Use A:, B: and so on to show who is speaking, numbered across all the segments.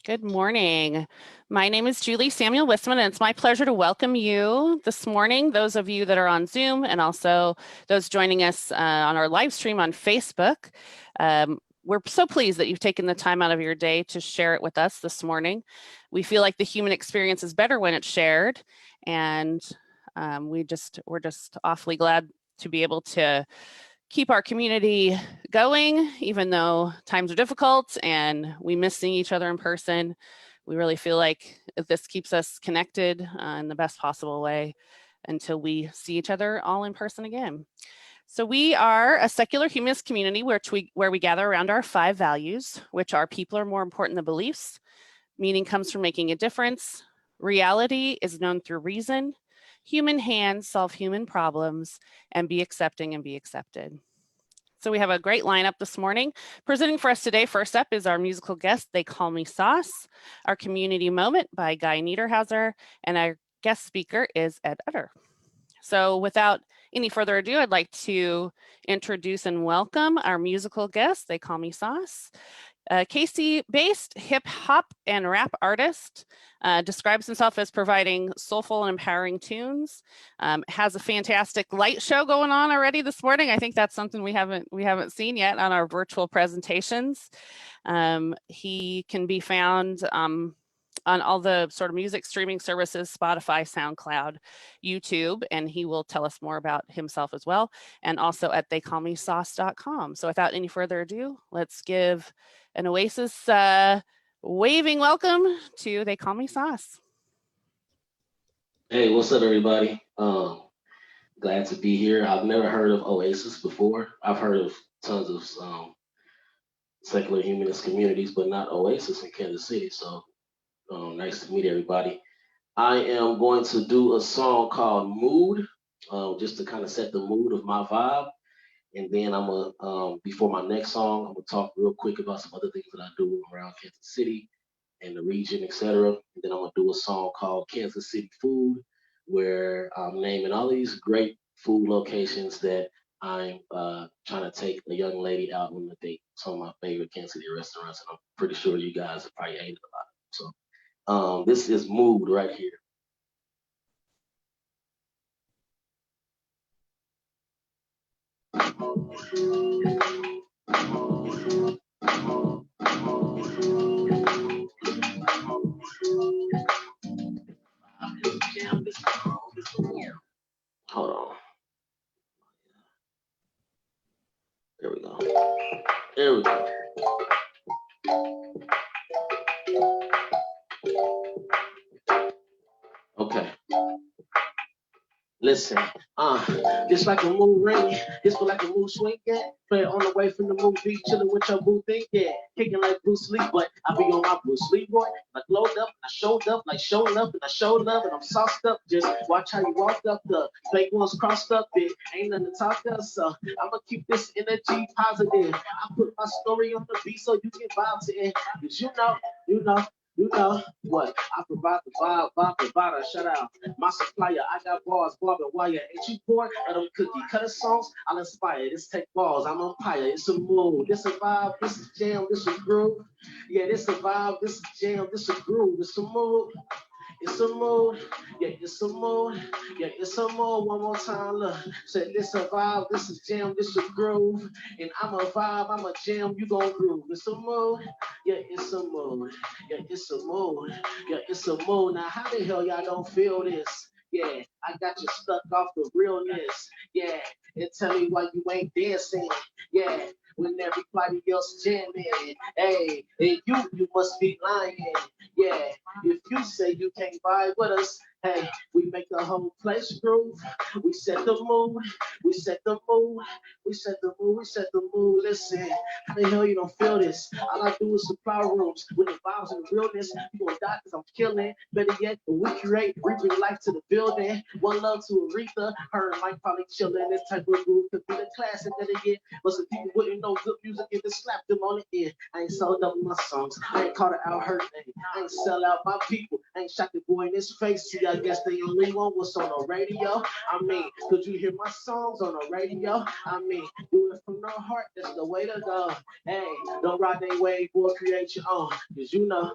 A: Good morning. My name is Julie Samuel Wisman, and it's my pleasure to welcome you this morning, those of you that are on Zoom and also those joining us on our live stream on Facebook. We're so pleased that you've taken the time out of your day to share it with us this morning. We feel like the human experience is better when it's shared, and we're just awfully glad to be able to keep our community going, even though times are difficult and we miss seeing each other in person. We really feel like this keeps us connected in the best possible way until we see each other all in person again. So we are a secular humanist community where we gather around our 5 values, which are people are more important than beliefs, meaning comes from making a difference, reality is known through reason, human hands solve human problems, and be accepting and be accepted. So we have a great lineup this morning. Presenting for us today, first up is our musical guest, They Call Me Sauce, our community moment by Guy Niederhauser, and our guest speaker is Ed Utter. So without any further ado, I'd like to introduce and welcome our musical guest, They Call Me Sauce. KC-based hip hop and rap artist, describes himself as providing soulful and empowering tunes. Has a fantastic light show going on already this morning. I think that's something we haven't seen yet on our virtual presentations. He can be found on all the sort of music streaming services, Spotify, SoundCloud, YouTube, and he will tell us more about himself as well, and also at theycallmesauce.com. So without any further ado, let's give an Oasis waving welcome to They Call Me Sauce.
B: Hey, what's up, everybody? Glad to be here. I've never heard of Oasis before. I've heard of tons of secular humanist communities, but not Oasis in Kansas City. So nice to meet everybody. I am going to do a song called Mood, just to kind of set the mood of my vibe. And then I'm gonna, before my next song, I'm gonna talk real quick about some other things that I do around Kansas City and the region, etc. And then I'm gonna do a song called Kansas City Food, where I'm naming all these great food locations that I'm trying to take a young lady out on a date. Some of my favorite Kansas City restaurants, and I'm pretty sure you guys have probably ate a lot. So this is Mood right here. Hold on. There we go. There we go. Okay. Listen, just like a mood ring, this feel like a mood swing, yeah. Play on the way from the movie, chilling with your boo thing, yeah. Kicking like Bruce Lee, but I be on my Bruce Lee, boy. I glowed up, and I showed up, like showing up, and I showed love, and I'm sauced up. Just watch how you walk up, the fake ones crossed up, it ain't nothing to talk of, so I'ma keep this energy positive. I put my story on the beat so you can vibe to it, cause you know what? I provide the vibe provider. Shout out my supplier. I got bars, barbed wire. Ain't you bored of them cookie cutter songs? I'll inspire. This take balls. I'm umpire. It's a mood. This a vibe. This is jam. This a groove. Yeah, this a vibe. This is jam. This a groove. It's a mood. It's a mood, yeah, it's a mood, yeah, it's a mood. One more time, look. Said this a vibe, this is jam, this a groove, and I'm a vibe, I'm a jam, you gon' groove. It's a mood, yeah, it's a mood, yeah, it's a mood, yeah, it's a mood. Now, how the hell y'all don't feel this? Yeah, I got you stuck off the realness. Yeah, and tell me why you ain't dancing. Yeah, when everybody else jamming. Hey, and you must be lying. Yeah, if you say you can't vibe with us, hey, we make the whole place groove. We set the mood. We set the mood. We set the mood. We set the mood. Listen, how the hell you don't feel this? All I do is supply rooms with the vibes and the realness. You gonna die because I'm killing. Better yet, we curate, we bring life to the building. One love to Aretha. Her and Mike probably chilling. This type of groove could be the classic that they get. But some people wouldn't know good music if it slapped them on the ear. I ain't sold up my songs. I ain't caught it out hurt. I ain't sell out my people. Ain't shot the boy in his face. See, I guess they only want what's on the radio. I mean, could you hear my songs on the radio? I mean, do it from the heart. That's the way to go. Hey, don't ride that wave, boy. Create your own. Cause you know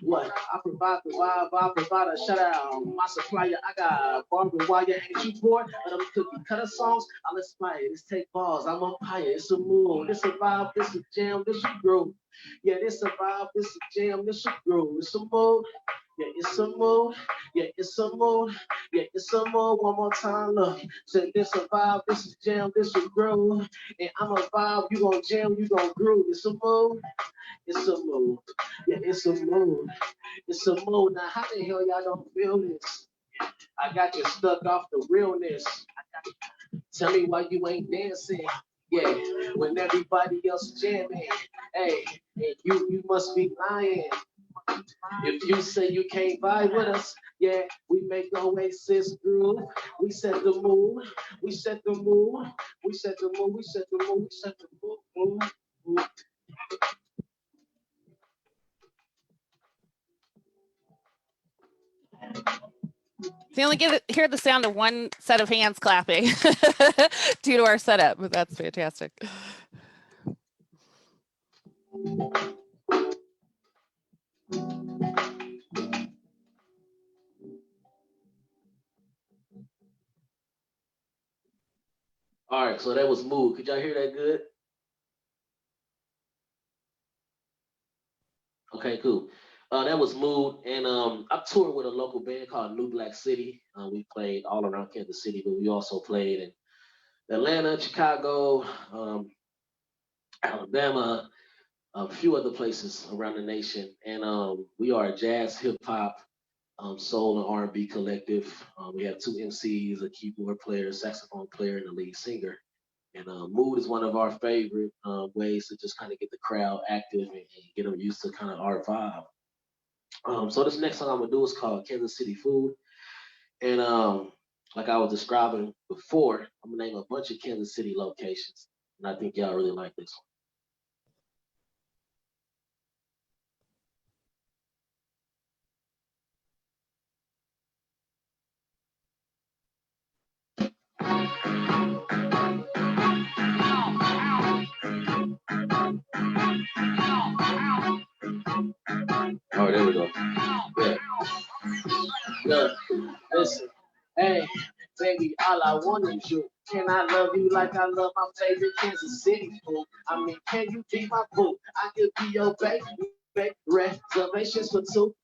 B: what? I provide the vibe, I provide a shout out. My supplier, I got barbed wire. Ain't you bored of them cookie cutter songs? I'll inspire. This take balls. I'm on fire. It's a mood. This a vibe. This a jam. This a groove. Yeah, this a vibe. This a jam. This a groove. It's a mood. Yeah, it's a mood. Yeah, it's a mood. Yeah, it's a mood. One more time, look. Say this a vibe. This is jam. This a groove. And I'm a vibe. You gon' jam. You gon' groove. It's a mood. It's a mood. Yeah, it's a mood. It's a mood. Now, how the hell y'all don't feel this? I got you stuck off the realness. Tell me why you ain't dancing. Yeah, when everybody else jamming. Hey, and you must be lying. If you say you can't vibe with us, yeah, we make Oasis groove. We set the mood. We set the mood. We set the mood. We set the mood. We set the mood. Mood.
A: You only hear the sound of one set of hands clapping due to our setup, but that's fantastic.
B: All right, so that was Mood. Could y'all hear that good? Okay, cool. That was Mood, and I toured with a local band called New Black City. We played all around Kansas City, but we also played in Atlanta, Chicago, Alabama, a few other places around the nation. And we are a jazz, hip hop, soul, and R&B collective. We have two MCs, a keyboard player, saxophone player, and a lead singer. And Mood is one of our favorite ways to just kind of get the crowd active and get them used to kind of our vibe. So this next song I'm gonna do is called Kansas City Food. And like I was describing before, I'm gonna name a bunch of Kansas City locations. And I think y'all really like this one. All right, there we go. Yeah. Look, listen. Hey, baby, all I want is you. Can I love you like I love my favorite Kansas City food? I mean, can you be my boo? I could be your baby. Reservations for two,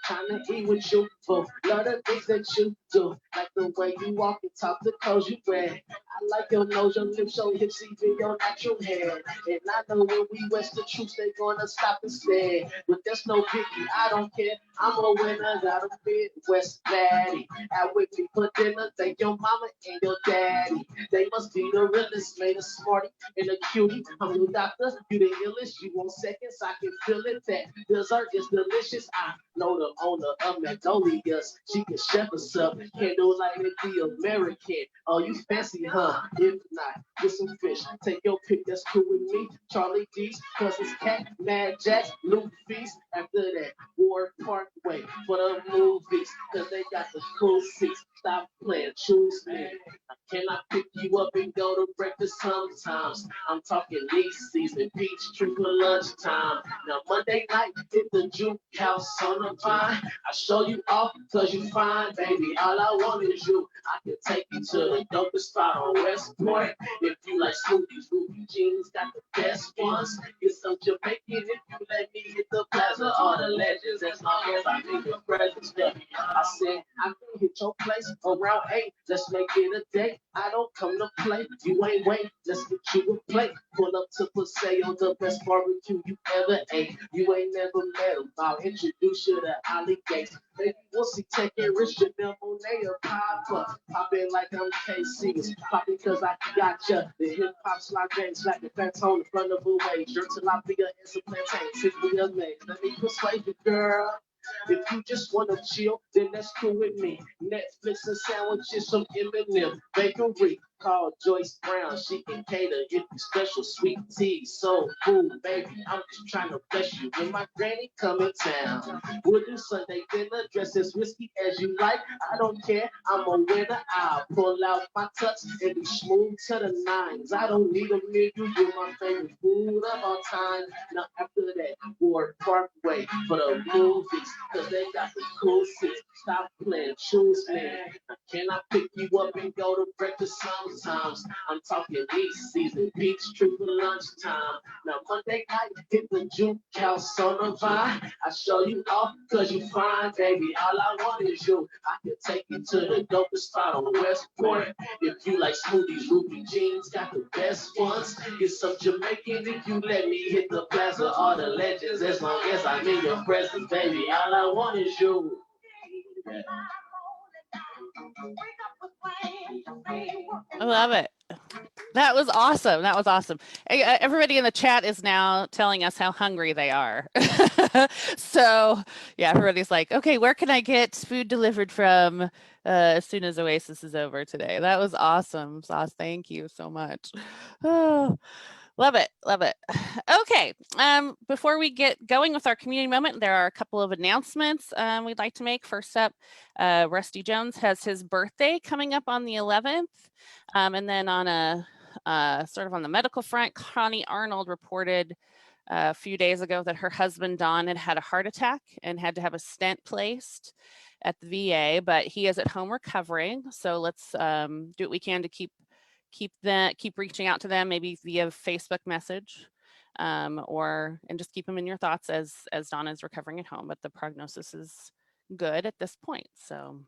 B: trying to eat with you, love the things that you do, like the way you walk and talk, the clothes you wear. I like your nose, your lips, your hips, even your natural hair. And I know when we west the troops, they gonna stop and stare. But that's no biggie, I don't care. I'm a winner, got a Midwest baddie. Out with me for dinner, thank your mama and your daddy. They must be the realest, made a smarty and a cutie. I'm your doctor, you the illest, you want seconds, I can feel it. That dessert is delicious. I know the owner of Magnolias. She can chef us up. Can't do like it the American. Oh, you fancy, huh? If not, get some fish. Take your pick, that's cool with me. Charlie D's, Cousins Cat, Mad Jack, Luffy's. After that, Ward Parkway for the movies. Cause they got the cool seats. Stop playing, choose me. Can I pick you up and go to breakfast sometimes? I'm talking leaf season, beach tree for lunchtime. Now Monday night, hit the juke house on the vine. I show you off cause you fine, baby. All I want is you. I can take you to the dopest spot on West Point. If you like smoothies, Ruby jeans got the best ones. Get some Jamaican if you let me hit the plaza. All the legends, as long as I make your presence. I said I can hit your place around 8. Let's make it a day. I don't come to play. You ain't wait. Let's get you a plate. Pull up to Paseo, the best barbecue you ever ate. You ain't never met him. I'll introduce you to Ali Gates. Baby, we'll see. Take it rich. Chanel Monet or pop up. Pop in like I'm KC. It's pop because I got ya. The hip hop slide games like the fat on the front of a way. Jerk tilapia and some plantains. If we amazing. Let me persuade you, girl. If you just wanna chill, then that's cool with me. Netflix and sandwiches from M&M Bakery. call Joyce Brown. She can cater if you special sweet tea, soul food, baby. I'm just trying to bless you when my granny come in town. We'll do Sunday dinner, dress as risky as you like. I don't care, I'm a winner. I'll pull out my tux and be smooth to the nines. I don't need a meal, you're my favorite food of all time. Now after that, Ward Parkway for the movies, cause they got the cool seats. Stop playing, choose me. Now, can I pick you up and go to breakfast sometimes? I'm talking East season, beach trip for lunchtime. Now Monday night, hit the juke house on the vine. I show you off cause you fine, baby. All I want is you. I can take you to the dopest spot on Westport. If you like smoothies, Ruby Jeans got the best ones. Get some Jamaican if you let me hit the plaza. All the legends, as long as I'm in your presence, baby. All I want is you. Yeah.
A: I love it. That was awesome. That was awesome. Everybody in the chat is now telling us how hungry they are. So, yeah, everybody's like, okay, where can I get food delivered from as soon as Oasis is over today? That was awesome, Sauce. Thank you so much. Oh, love it. Love it. Okay. Before we get going with our community moment, there are a couple of announcements we'd like to make. First up, Rusty Jones has his birthday coming up on the 11th. And then on a sort of on the medical front, Connie Arnold reported a few days ago that her husband Don had had a heart attack and had to have a stent placed at the VA, but he is at home recovering. So let's do what we can to keep reaching out to them, maybe via Facebook message, and just keep them in your thoughts as Don is recovering at home. But the prognosis is good at this point. So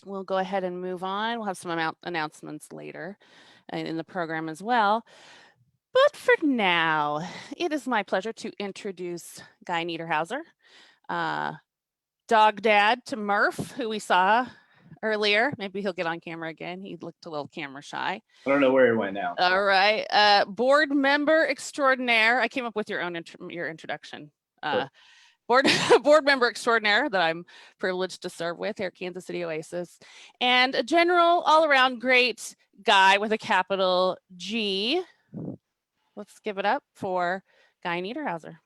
A: we'll go ahead and move on. We'll have some announcements later in the program as well. But for now, it is my pleasure to introduce Guy Niederhauser, dog dad to Murph, who we saw earlier. Maybe he'll get on camera again. He looked a little camera shy.
C: I don't know where he went now.
A: All right. Board member extraordinaire. I came up with your own your introduction.
C: Sure.
A: Board member extraordinaire that I'm privileged to serve with here at Kansas City Oasis, and a general all-around great guy with a capital G. Let's give it up for Guy Niederhauser.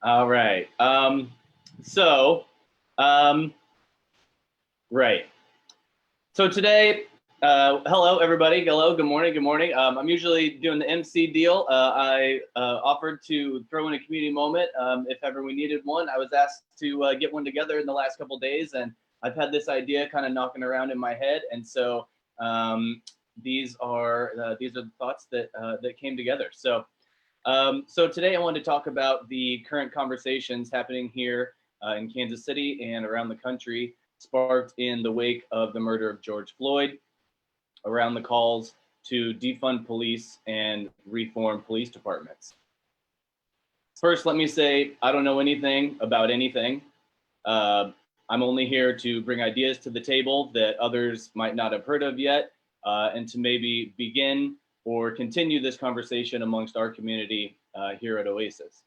C: All right. Right. So today, hello everybody. Hello. Good morning. Good morning. I'm usually doing the MC deal. I offered to throw in a community moment if ever we needed one. I was asked to get one together in the last couple of days, and I've had this idea kind of knocking around in my head, and so these are the thoughts that came together. So today I wanted to talk about the current conversations happening here in Kansas City and around the country, sparked in the wake of the murder of George Floyd, around the calls to defund police and reform police departments. First, let me say, I don't know anything about anything. I'm only here to bring ideas to the table that others might not have heard of yet, and to maybe begin or continue this conversation amongst our community here at Oasis.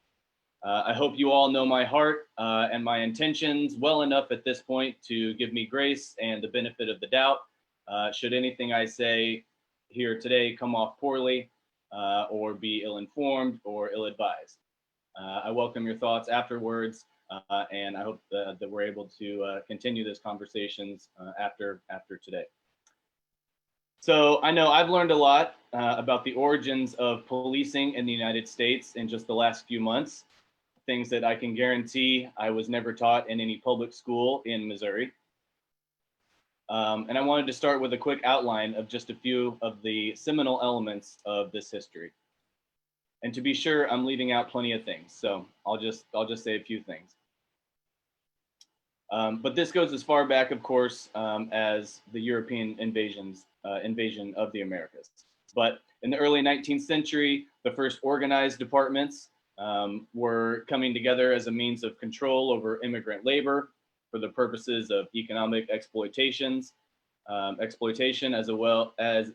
C: I hope you all know my heart and my intentions well enough at this point to give me grace and the benefit of the doubt. Should anything I say here today come off poorly or be ill-informed or ill-advised. I welcome your thoughts afterwards, and I hope that we're able to continue this conversations after today. So I know I've learned a lot about the origins of policing in the United States in just the last few months, things that I can guarantee I was never taught in any public school in Missouri. And I wanted to start with a quick outline of just a few of the seminal elements of this history. And to be sure, I'm leaving out plenty of things, so I'll just say a few things. But this goes as far back, of course, as the European invasion of the Americas. But in the early 19th century, the first organized departments were coming together as a means of control over immigrant labor for the purposes of economic exploitation, as well as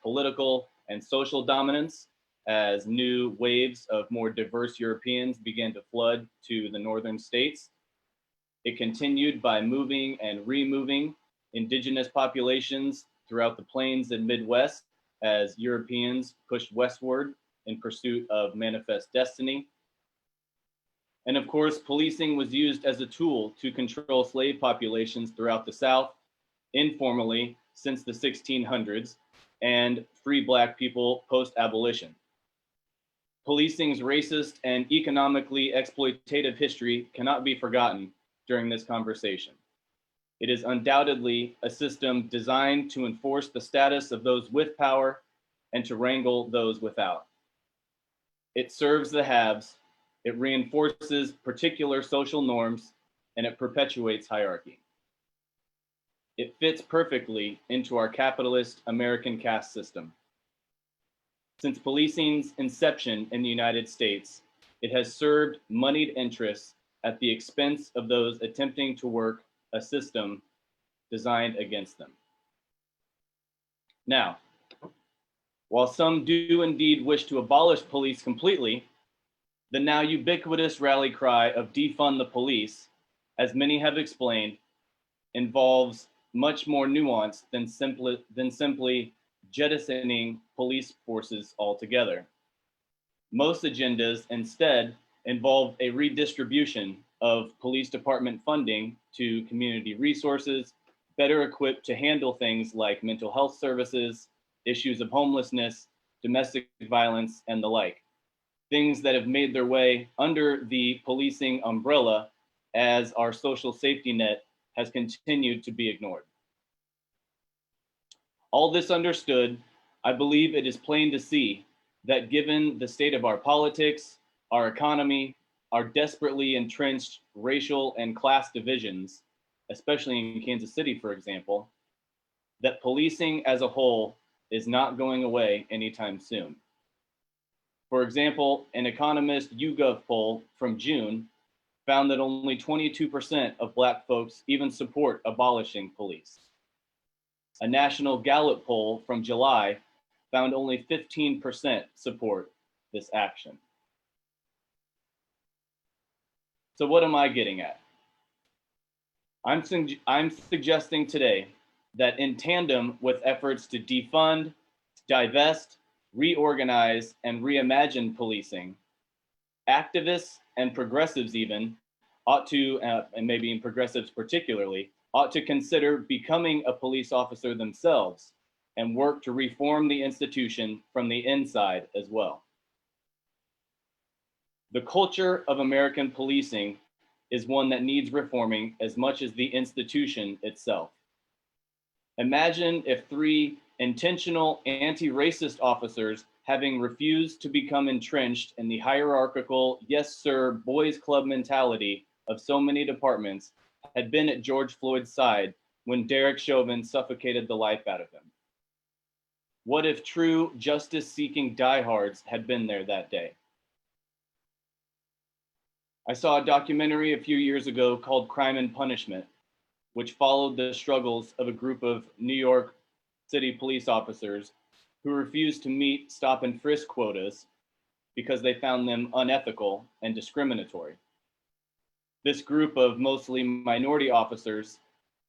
C: political and social dominance, as new waves of more diverse Europeans began to flood to the northern states. It continued by moving and removing indigenous populations throughout the plains and Midwest as Europeans pushed westward in pursuit of manifest destiny. And of course, policing was used as a tool to control slave populations throughout the South, informally since the 1600s, and free Black people post-abolition. Policing's racist and economically exploitative history cannot be forgotten during this conversation. It is undoubtedly a system designed to enforce the status of those with power and to wrangle those without. It serves the haves, it reinforces particular social norms, and it perpetuates hierarchy. It fits perfectly into our capitalist American caste system. Since policing's inception in the United States, it has served moneyed interests at the expense of those attempting to work a system designed against them. Now, while some do indeed wish to abolish police completely, the now ubiquitous rally cry of defund the police, as many have explained, involves much more nuance than simply jettisoning police forces altogether. Most agendas instead involve a redistribution of police department funding to community resources, better equipped to handle things like mental health services, issues of homelessness, domestic violence, and the like. Things that have made their way under the policing umbrella as our social safety net has continued to be ignored. All this understood, I believe it is plain to see that given the state of our politics, our economy, our desperately entrenched racial and class divisions, especially in Kansas City, for example, that policing as a whole is not going away anytime soon. For example, an Economist YouGov poll from June found that only 22% of Black folks even support abolishing police. A national Gallup poll from July found only 15% support this action. So what am I getting at? I'm suggesting today that in tandem with efforts to defund, divest, reorganize, and reimagine policing, activists and progressives even ought to, and maybe in progressives particularly, ought to consider becoming a police officer themselves and work to reform the institution from the inside as well. The culture of American policing is one that needs reforming as much as the institution itself. Imagine if 3 intentional anti-racist officers, having refused to become entrenched in the hierarchical, yes sir, boys club mentality of so many departments, had been at George Floyd's side when Derek Chauvin suffocated the life out of him. What if true justice-seeking diehards had been there that day? I saw a documentary a few years ago called Crime and Punishment, which followed the struggles of a group of New York City police officers who refused to meet stop and frisk quotas because they found them unethical and discriminatory. This group of mostly minority officers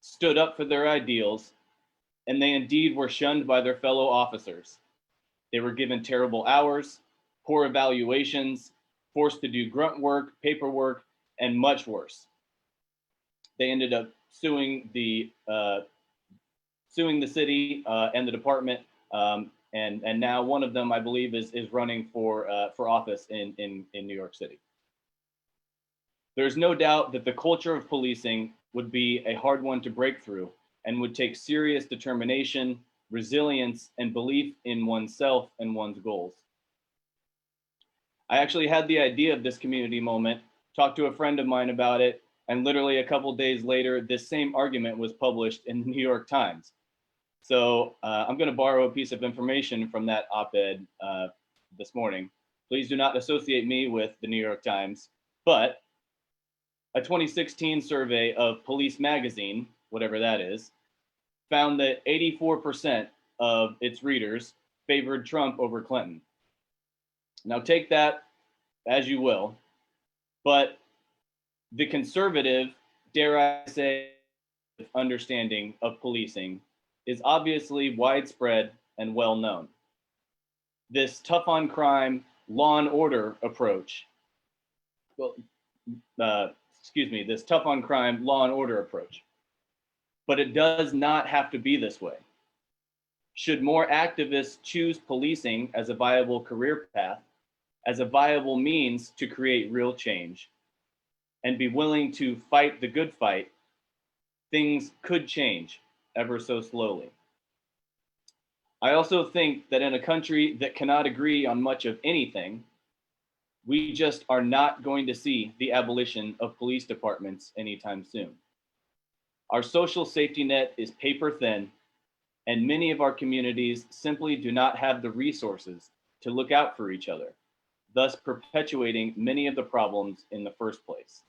C: stood up for their ideals, and they indeed were shunned by their fellow officers. They were given terrible hours, poor evaluations, forced to do grunt work, paperwork, and much worse. They ended up suing the city and the department, and now one of them, I believe, is running for office in New York City. There's no doubt that the culture of policing would be a hard one to break through and would take serious determination, resilience, and belief in oneself and one's goals. I actually had the idea of this community moment, talked to a friend of mine about it, and literally a couple days later, this same argument was published in the New York Times. So I'm going to borrow a piece of information from that op-ed this morning. Please do not associate me with the New York Times, but a 2016 survey of Police Magazine, whatever that is, found that 84% of its readers favored Trump over Clinton. Now take that as you will, but the conservative, dare I say, understanding of policing is obviously widespread and well known. This tough on crime, law and order approach, this tough on crime, law and order approach. But it does not have to be this way. Should more activists choose policing as a viable career path, as a viable means to create real change, and be willing to fight the good fight, things could change ever so slowly. I also think that in a country that cannot agree on much of anything, we just are not going to see the abolition of police departments anytime soon. Our social safety net is paper thin, and many of our communities simply do not have the resources to look out for each other, thus perpetuating many of the problems in the first place.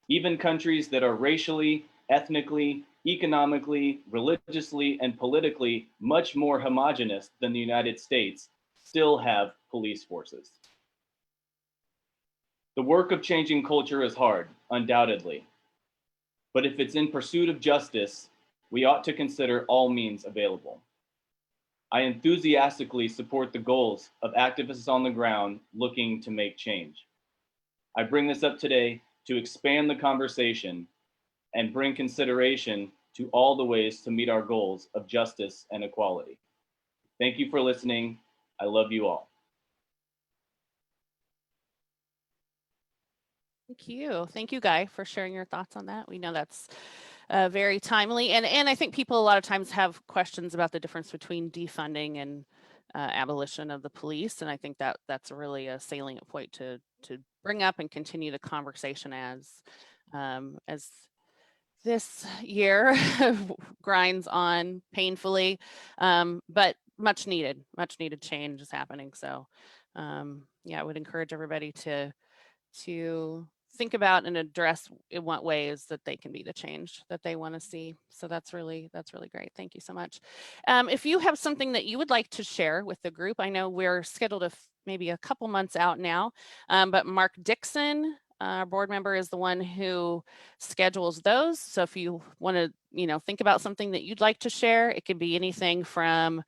C: Even countries that are racially, ethnically, economically, religiously, and politically much more homogenous than the United States still have police forces. The work of changing culture is hard, undoubtedly. But if it's in pursuit of justice, we ought to consider all means available. I enthusiastically support the goals of activists on the ground looking to make change. I bring this up today to expand the conversation and bring consideration to all the ways to meet our goals of justice and equality. Thank you for listening. I love you all.
A: Thank you. Thank you, Guy, for sharing your thoughts on that. We know that's very timely. And I think people a lot of times have questions about the difference between defunding and abolition of the police. And I think that that's really a salient point to bring up and continue the conversation as this year grinds on painfully, but much needed change is happening. So yeah, I would encourage everybody to think about and address in what ways that they can be the change that they want to see. So that's really great. Thank you so much. If you have something that you would like to share with the group, I know we're scheduled maybe a couple months out now, but Mark Dixon, our board member, is the one who schedules those. So if you want to, think about something that you'd like to share, it could be anything from,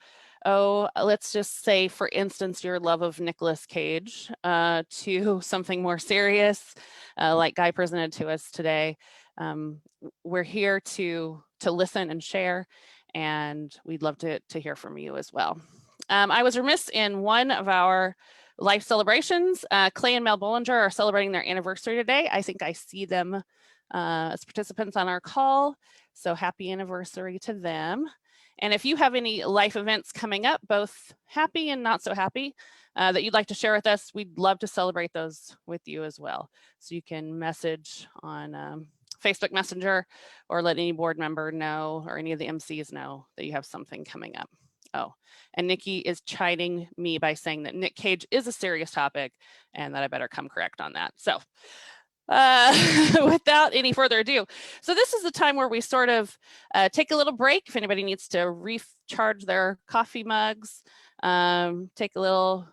A: let's just say, for instance, your love of Nicolas Cage, to something more serious, like Guy presented to us today. We're here to listen and share, and we'd love to hear from you as well. I was remiss in one of our life celebrations. Clay and Mel Bollinger are celebrating their anniversary today. I think I see them as participants on our call. So happy anniversary to them. And if you have any life events coming up, both happy and not so happy, that you'd like to share with us, we'd love to celebrate those with you as well. So you can message on Facebook Messenger or let any board member know or any of the MCs know that you have something coming up. Oh, and Nikki is chiding me by saying that Nick Cage is a serious topic and that I better come correct on that. So without any further ado, so this is the time where we sort of take a little break. If anybody needs to recharge their coffee mugs, take a little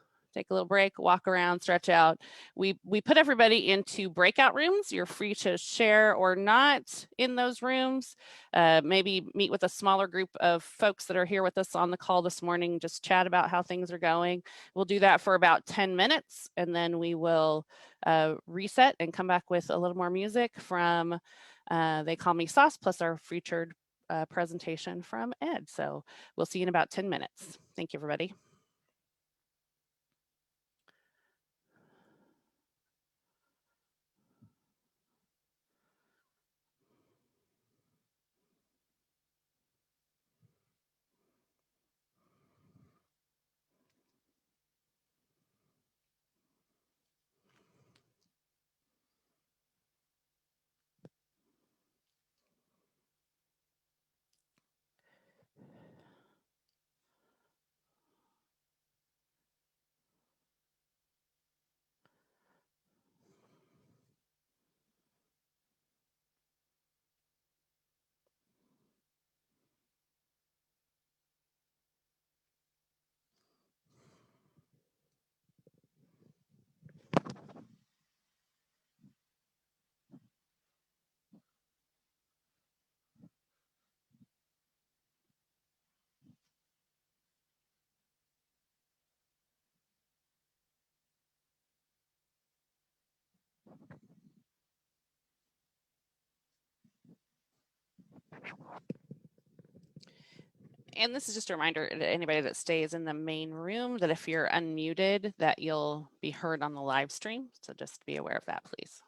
A: break, walk around, stretch out. We put everybody into breakout rooms. You're free to share or not in those rooms. Maybe meet with a smaller group of folks that are here with us on the call this morning, just chat about how things are going. We'll do that for about 10 minutes, and then we will reset and come back with a little more music from They Call Me Sauce, plus our featured presentation from Ed. So we'll see you in about 10 minutes. Thank you, everybody. And this is just a reminder to anybody that stays in the main room that if you're unmuted, that you'll be heard on the live stream. So just be aware of that, please.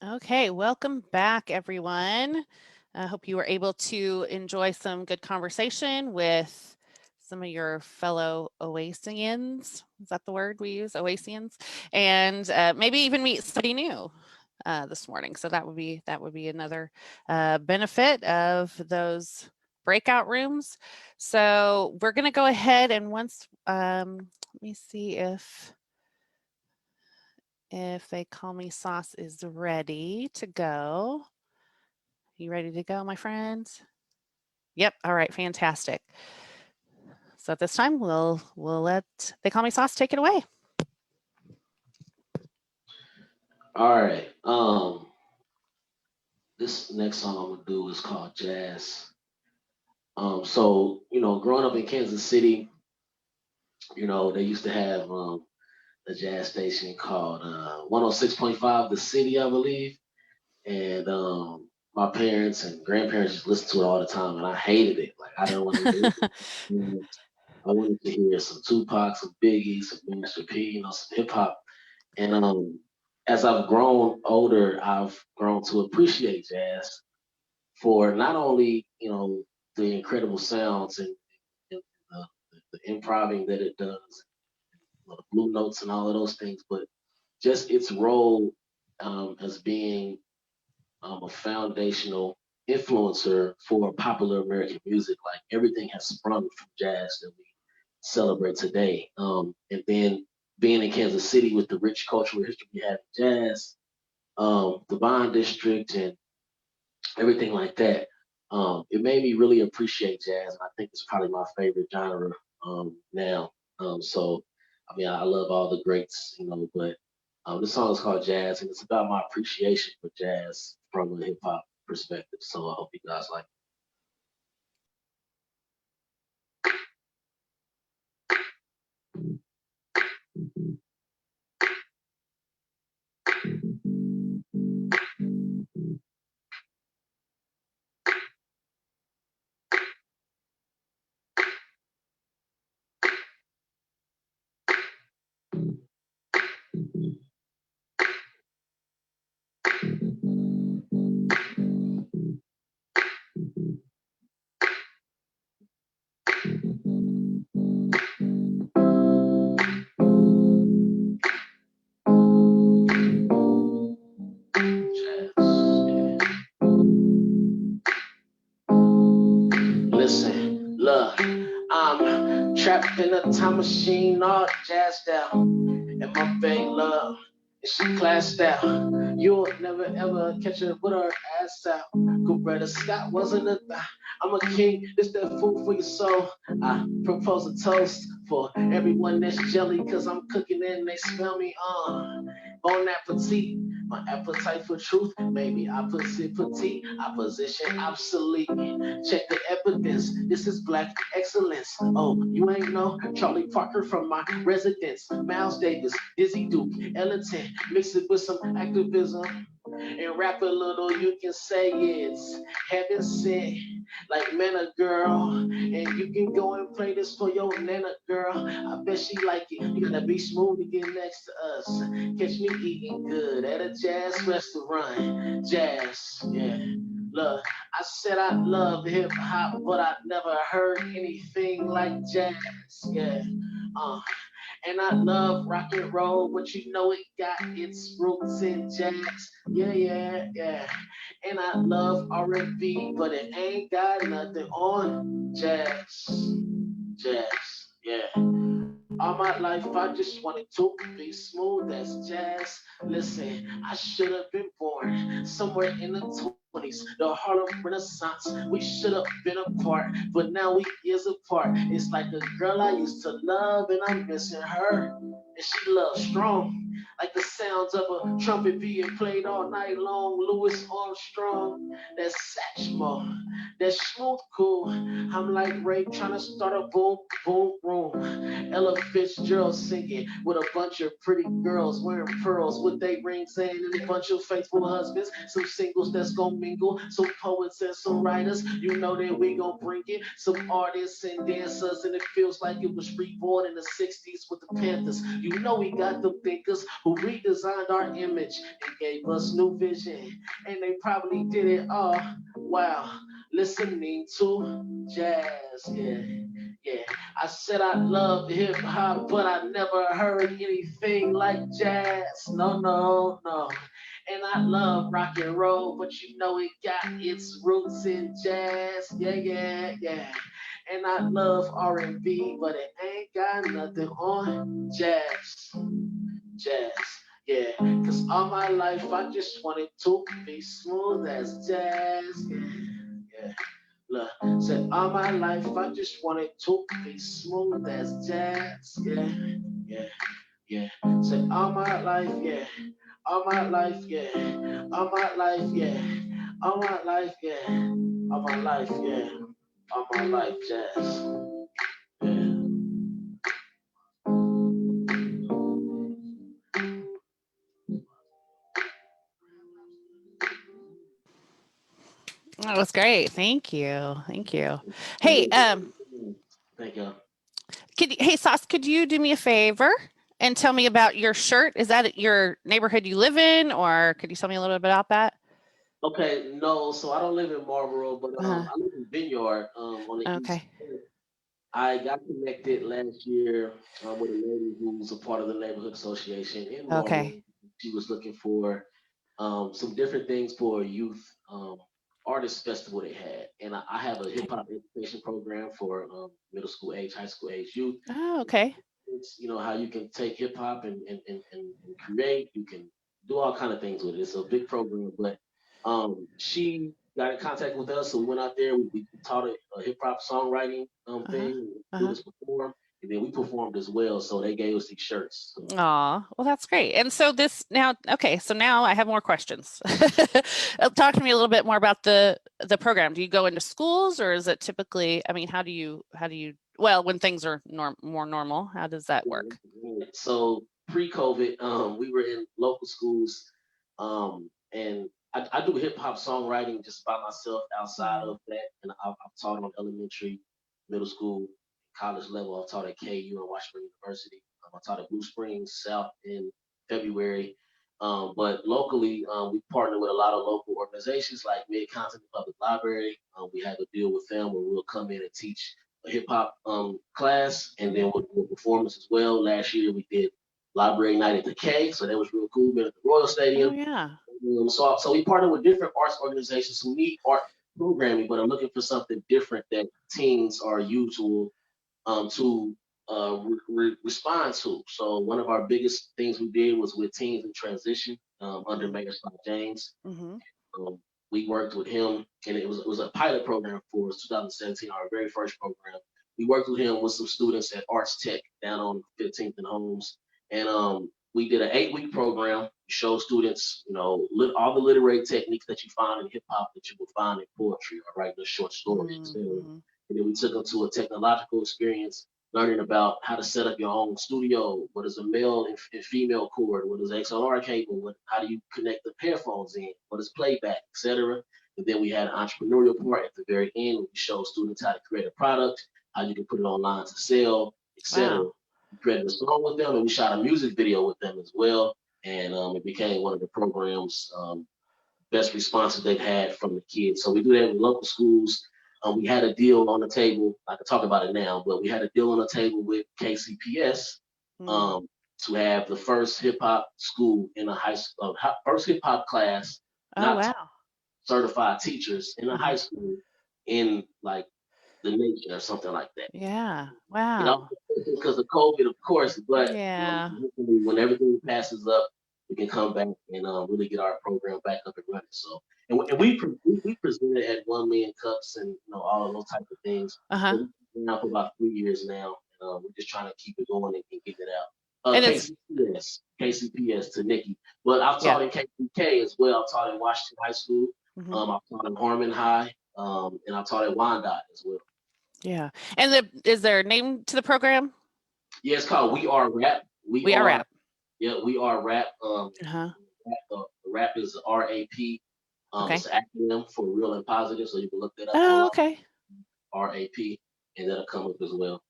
A: Okay, welcome back, everyone. I hope you were able to enjoy some good conversation with some of your fellow Oasians. Is that the word we use, Oasians? And maybe even meet somebody new this morning. So that would be another benefit of those breakout rooms. So we're going to go ahead and once let me see if They Call Me Sauce is ready to go. You ready to go, my friends? Yep. All right. Fantastic. So at this time, we'll let They Call Me Sauce take it away.
B: All right. This next song I'm gonna do is called Jazz. So growing up in Kansas City, they used to have a jazz station called 106.5 The City, I believe. And my parents and grandparents just listened to it all the time, and I hated it. Like I didn't want to listen. I wanted to hear some Tupac, some Biggie, some Master P, some hip hop. And as I've grown older, I've grown to appreciate jazz for not only the incredible sounds and the improving that it does, the blue notes and all of those things, but just its role as being a foundational influencer for popular American music. Like everything has sprung from jazz that we celebrate today. And then being in Kansas City with the rich cultural history we have in jazz, the Bond District, and everything like that, it made me really appreciate jazz. And I think it's probably my favorite genre now. So, I mean, I love all the greats, but this song is called Jazz, and it's about my appreciation for jazz from a hip hop perspective. So I hope you guys like it. Jazz. Yeah. Listen, look, I'm trapped in a time machine, all jazzed out. And my babe love, and she classed out. You'll never ever catch her with her ass out. Good brother Scott wasn't a I'm a king, this that food for your soul. I propose a toast for everyone that's jelly, cause I'm cooking and they smell me on. Bon appetit, my appetite for truth. Maybe opposite petite, opposition obsolete. Check the evidence, this is black excellence. Oh, you ain't know Charlie Parker from my residence. Miles Davis, Dizzy Duke, Ellington, mix it with some activism. And rap a little, you can say it's heaven sent, like manna girl. And you can go and play this for your nana girl. I bet she like it. You gotta be smooth to get next to us. Catch me eating good at a jazz restaurant. Jazz, yeah. Look, I said I love hip hop, but I never heard anything like jazz. Yeah. And I love rock and roll, but you know it got its roots in jazz. Yeah, yeah, yeah. And I love R&B, but it ain't got nothing on jazz. Jazz, yeah. All my life, I just wanted to be smooth as jazz. Listen, I should have been born somewhere in the 20s, the Harlem Renaissance. We should have been apart, but now we years apart. It's like a girl I used to love, and I'm missing her. And she loves strong, like the sounds of a trumpet being played all night long. Louis Armstrong, that Satchmo, that smooth cool. I'm like Ray trying to start a boom, boom, room. Ella Fitzgerald singing with a bunch of pretty girls wearing pearls with their rings in, and a bunch of faithful husbands. Some singles that's gonna mingle, some poets and some writers. You know that we gonna bring it. Some artists and dancers, and it feels like it was reborn in the 60s with the Panthers. You know we got them thinkers who redesigned our image and gave us new vision. And they probably did it all while listening to jazz. Yeah, yeah. I said I love hip hop, but I never heard anything like jazz. No, no, no. And I love rock and roll, but you know it got its roots in jazz. Yeah, yeah, yeah. And I love R&B, but it ain't got nothing on jazz. Jazz. Yeah, cause all my life I just wanted to be smooth as jazz. Yeah, yeah. Look, said all my life I just wanted to be smooth as jazz. Yeah, yeah, yeah. Said all my life, yeah. All my life, yeah. All my life, yeah. All my life, yeah. All my life, yeah. All my life, jazz. Yeah.
A: That was great. Thank you. Thank you. Hey,
B: Thank you.
A: hey, Sauce, could you do me a favor and tell me about your shirt? Is that your neighborhood you live in, or could you tell me a little bit about that?
B: Okay, no, so I don't live in Marlboro, but
A: Uh,
B: I live in Vineyard on the east.
A: okay.
B: I got connected last year with a lady who's a part of the neighborhood association in Marlboro.
A: Okay.
B: She was looking for some different things for a youth artist festival they had, and I have a hip
A: Okay.
B: hop education program for middle school age, high school age youth.
A: Oh, okay.
B: It's how you can take hip hop and create. You can do all kind of things with it. It's a big program, but she got in contact with us, so we went out there. We taught a hip hop songwriting
A: Uh-huh.
B: thing.
A: Uh-huh.
B: Students performed, and then we performed as well. So they gave us these shirts. So,
A: Aw, well, that's great. And so this now, okay, so now I have more questions. Talk to me a little bit more about the program. Do you go into schools, or is it typically, I mean, how do you well, when things are more normal, how does that work?
B: so pre-COVID, we were in local schools, and I do hip hop songwriting just by myself outside
A: Mhm.
B: of that, and I've taught on elementary, middle school, college level. I've taught at KU and Washington University. I taught at Blue Springs South in February. But locally, we partner with a lot of local organizations like Mid Continent Public Library. We have a deal with them where we'll come in and teach a hip hop class, and then we'll do a performance as well. Last year we did Library Night at the K, so that was real cool. Been at the Royal
A: Oh,
B: Stadium.
A: yeah.
B: So we partner with different arts organizations who need art programming, but are looking for something different that teens are usual to respond to. So one of our biggest things we did was with teens in transition under
A: Mm-hmm.
B: Mayor Scott James.
A: Mm-hmm.
B: Um, we worked with him, and it was a pilot program for us, 2017, our very first program. We worked with him with some students at Arts Tech down on 15th and Holmes, and we did an 8-week program. We showed students, all the literary techniques that you find in hip hop that you will find in poetry or writing a short story, etc.
A: Mm-hmm.
B: And then we took them to a technological experience, learning about how to set up your own studio. What is a male and female cord? What is XLR cable? How do you connect the headphones in? What is playback, etc. And then we had an entrepreneurial part at the very end. Where we showed students how to create a product, how you can put it online to sell, etc.
A: Wow.
B: We created a song with them, and we shot a music video with them as well. And it became one of the program's best responses they've had from the kids. So we do that with local schools. We had a deal on the table. I can talk about it now, but we had a deal on the table with KCPS to have the first hip hop school in a high school, first hip hop class,
A: Oh,
B: not
A: wow.
B: certified teachers in a high school in like the nation or something like that.
A: Yeah.
B: You know,
A: Wow.
B: because of COVID, of course, but
A: Yeah.
B: hopefully when everything passes up, we can come back and really get our program back up and running. So, and we presented at 1 million cups and all of those type of things.
A: Uh-huh.
B: So we've been out for about 3 years now. We're just trying to keep it going and get it out.
A: And it's,
B: KCPS to Nikki. But I've
A: yeah.
B: taught in KCK as well. I've taught in Washington High School.
A: Mhm.
B: I've taught in Harmon High. And I've taught at Wyandotte as well.
A: Yeah. And is there a name to the program?
B: Yeah, it's called We Are Rap.
A: We Are Rap.
B: Yeah, We Are Rap.
A: Uh-huh.
B: The rap is RAP.
A: Okay.
B: It's an acronym for real and positive, so you can look that up.
A: Oh, okay.
B: RAP, and that'll come up as well.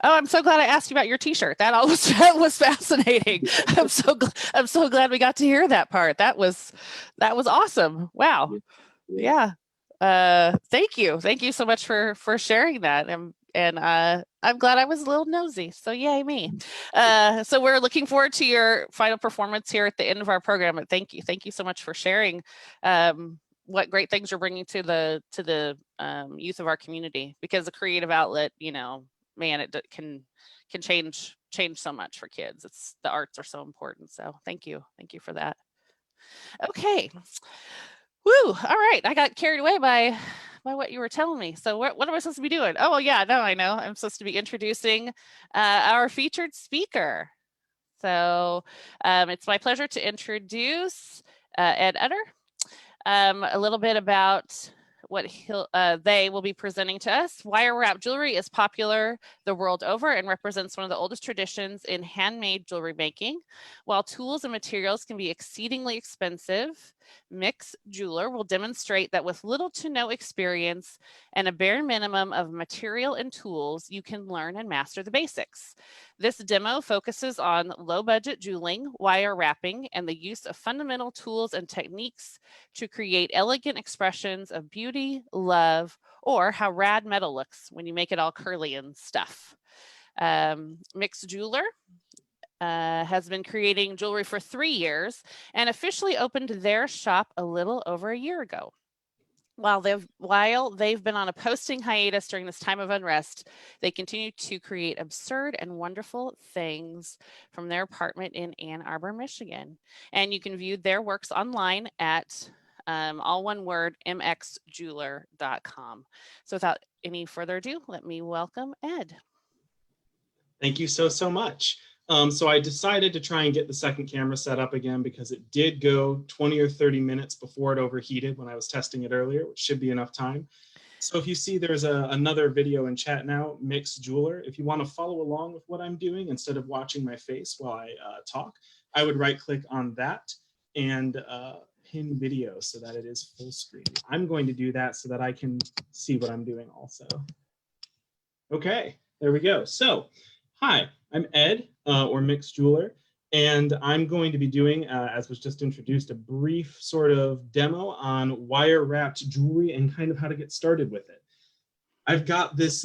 A: Oh, I'm so glad I asked you about your T-shirt. That was fascinating. I'm so glad we got to hear that part. That was awesome. Wow. Yeah. Thank you so much for sharing that. And I'm glad I was a little nosy. So yay me. So we're looking forward to your final performance here at the end of our program. And thank you so much for sharing what great things you're bringing to the youth of our community, because the creative outlet, man, it can change so much for kids. The arts are so important. So thank you for that. Okay. Woo! All right, I got carried away by what you were telling me. So what am I supposed to be doing? Oh, well, yeah, no, I know. I'm supposed to be introducing our featured speaker. So it's my pleasure to introduce Ed Utter. A little bit about what they will be presenting to us. Wire wrap jewelry is popular the world over and represents one of the oldest traditions in handmade jewelry making. While tools and materials can be exceedingly expensive, Mix Jeweler will demonstrate that with little to no experience and a bare minimum of material and tools, you can learn and master the basics. This demo focuses on low-budget jeweling, wire wrapping, and the use of fundamental tools and techniques to create elegant expressions of beauty, love, or how rad metal looks when you make it all curly and stuff. Mix Jeweler has been creating jewelry for 3 years and officially opened their shop a little over a year ago. While they've been on a posting hiatus during this time of unrest, they continue to create absurd and wonderful things from their apartment in Ann Arbor, Michigan. And you can view their works online at all one word, mxjeweler.com. So without any further ado, let me welcome Ed.
D: Thank you so much. So I decided to try and get the second camera set up again because it did go 20 or 30 minutes before it overheated when I was testing it earlier, which should be enough time. So if you see there's another video in chat now, Mix Jeweler, if you want to follow along with what I'm doing instead of watching my face while I talk, I would right click on that and pin video so that it is full screen. I'm going to do that so that I can see what I'm doing also. Okay, there we go. So hi, I'm Ed, or Mix Jeweler, and I'm going to be doing, as was just introduced, a brief sort of demo on wire-wrapped jewelry and kind of how to get started with it. I've got this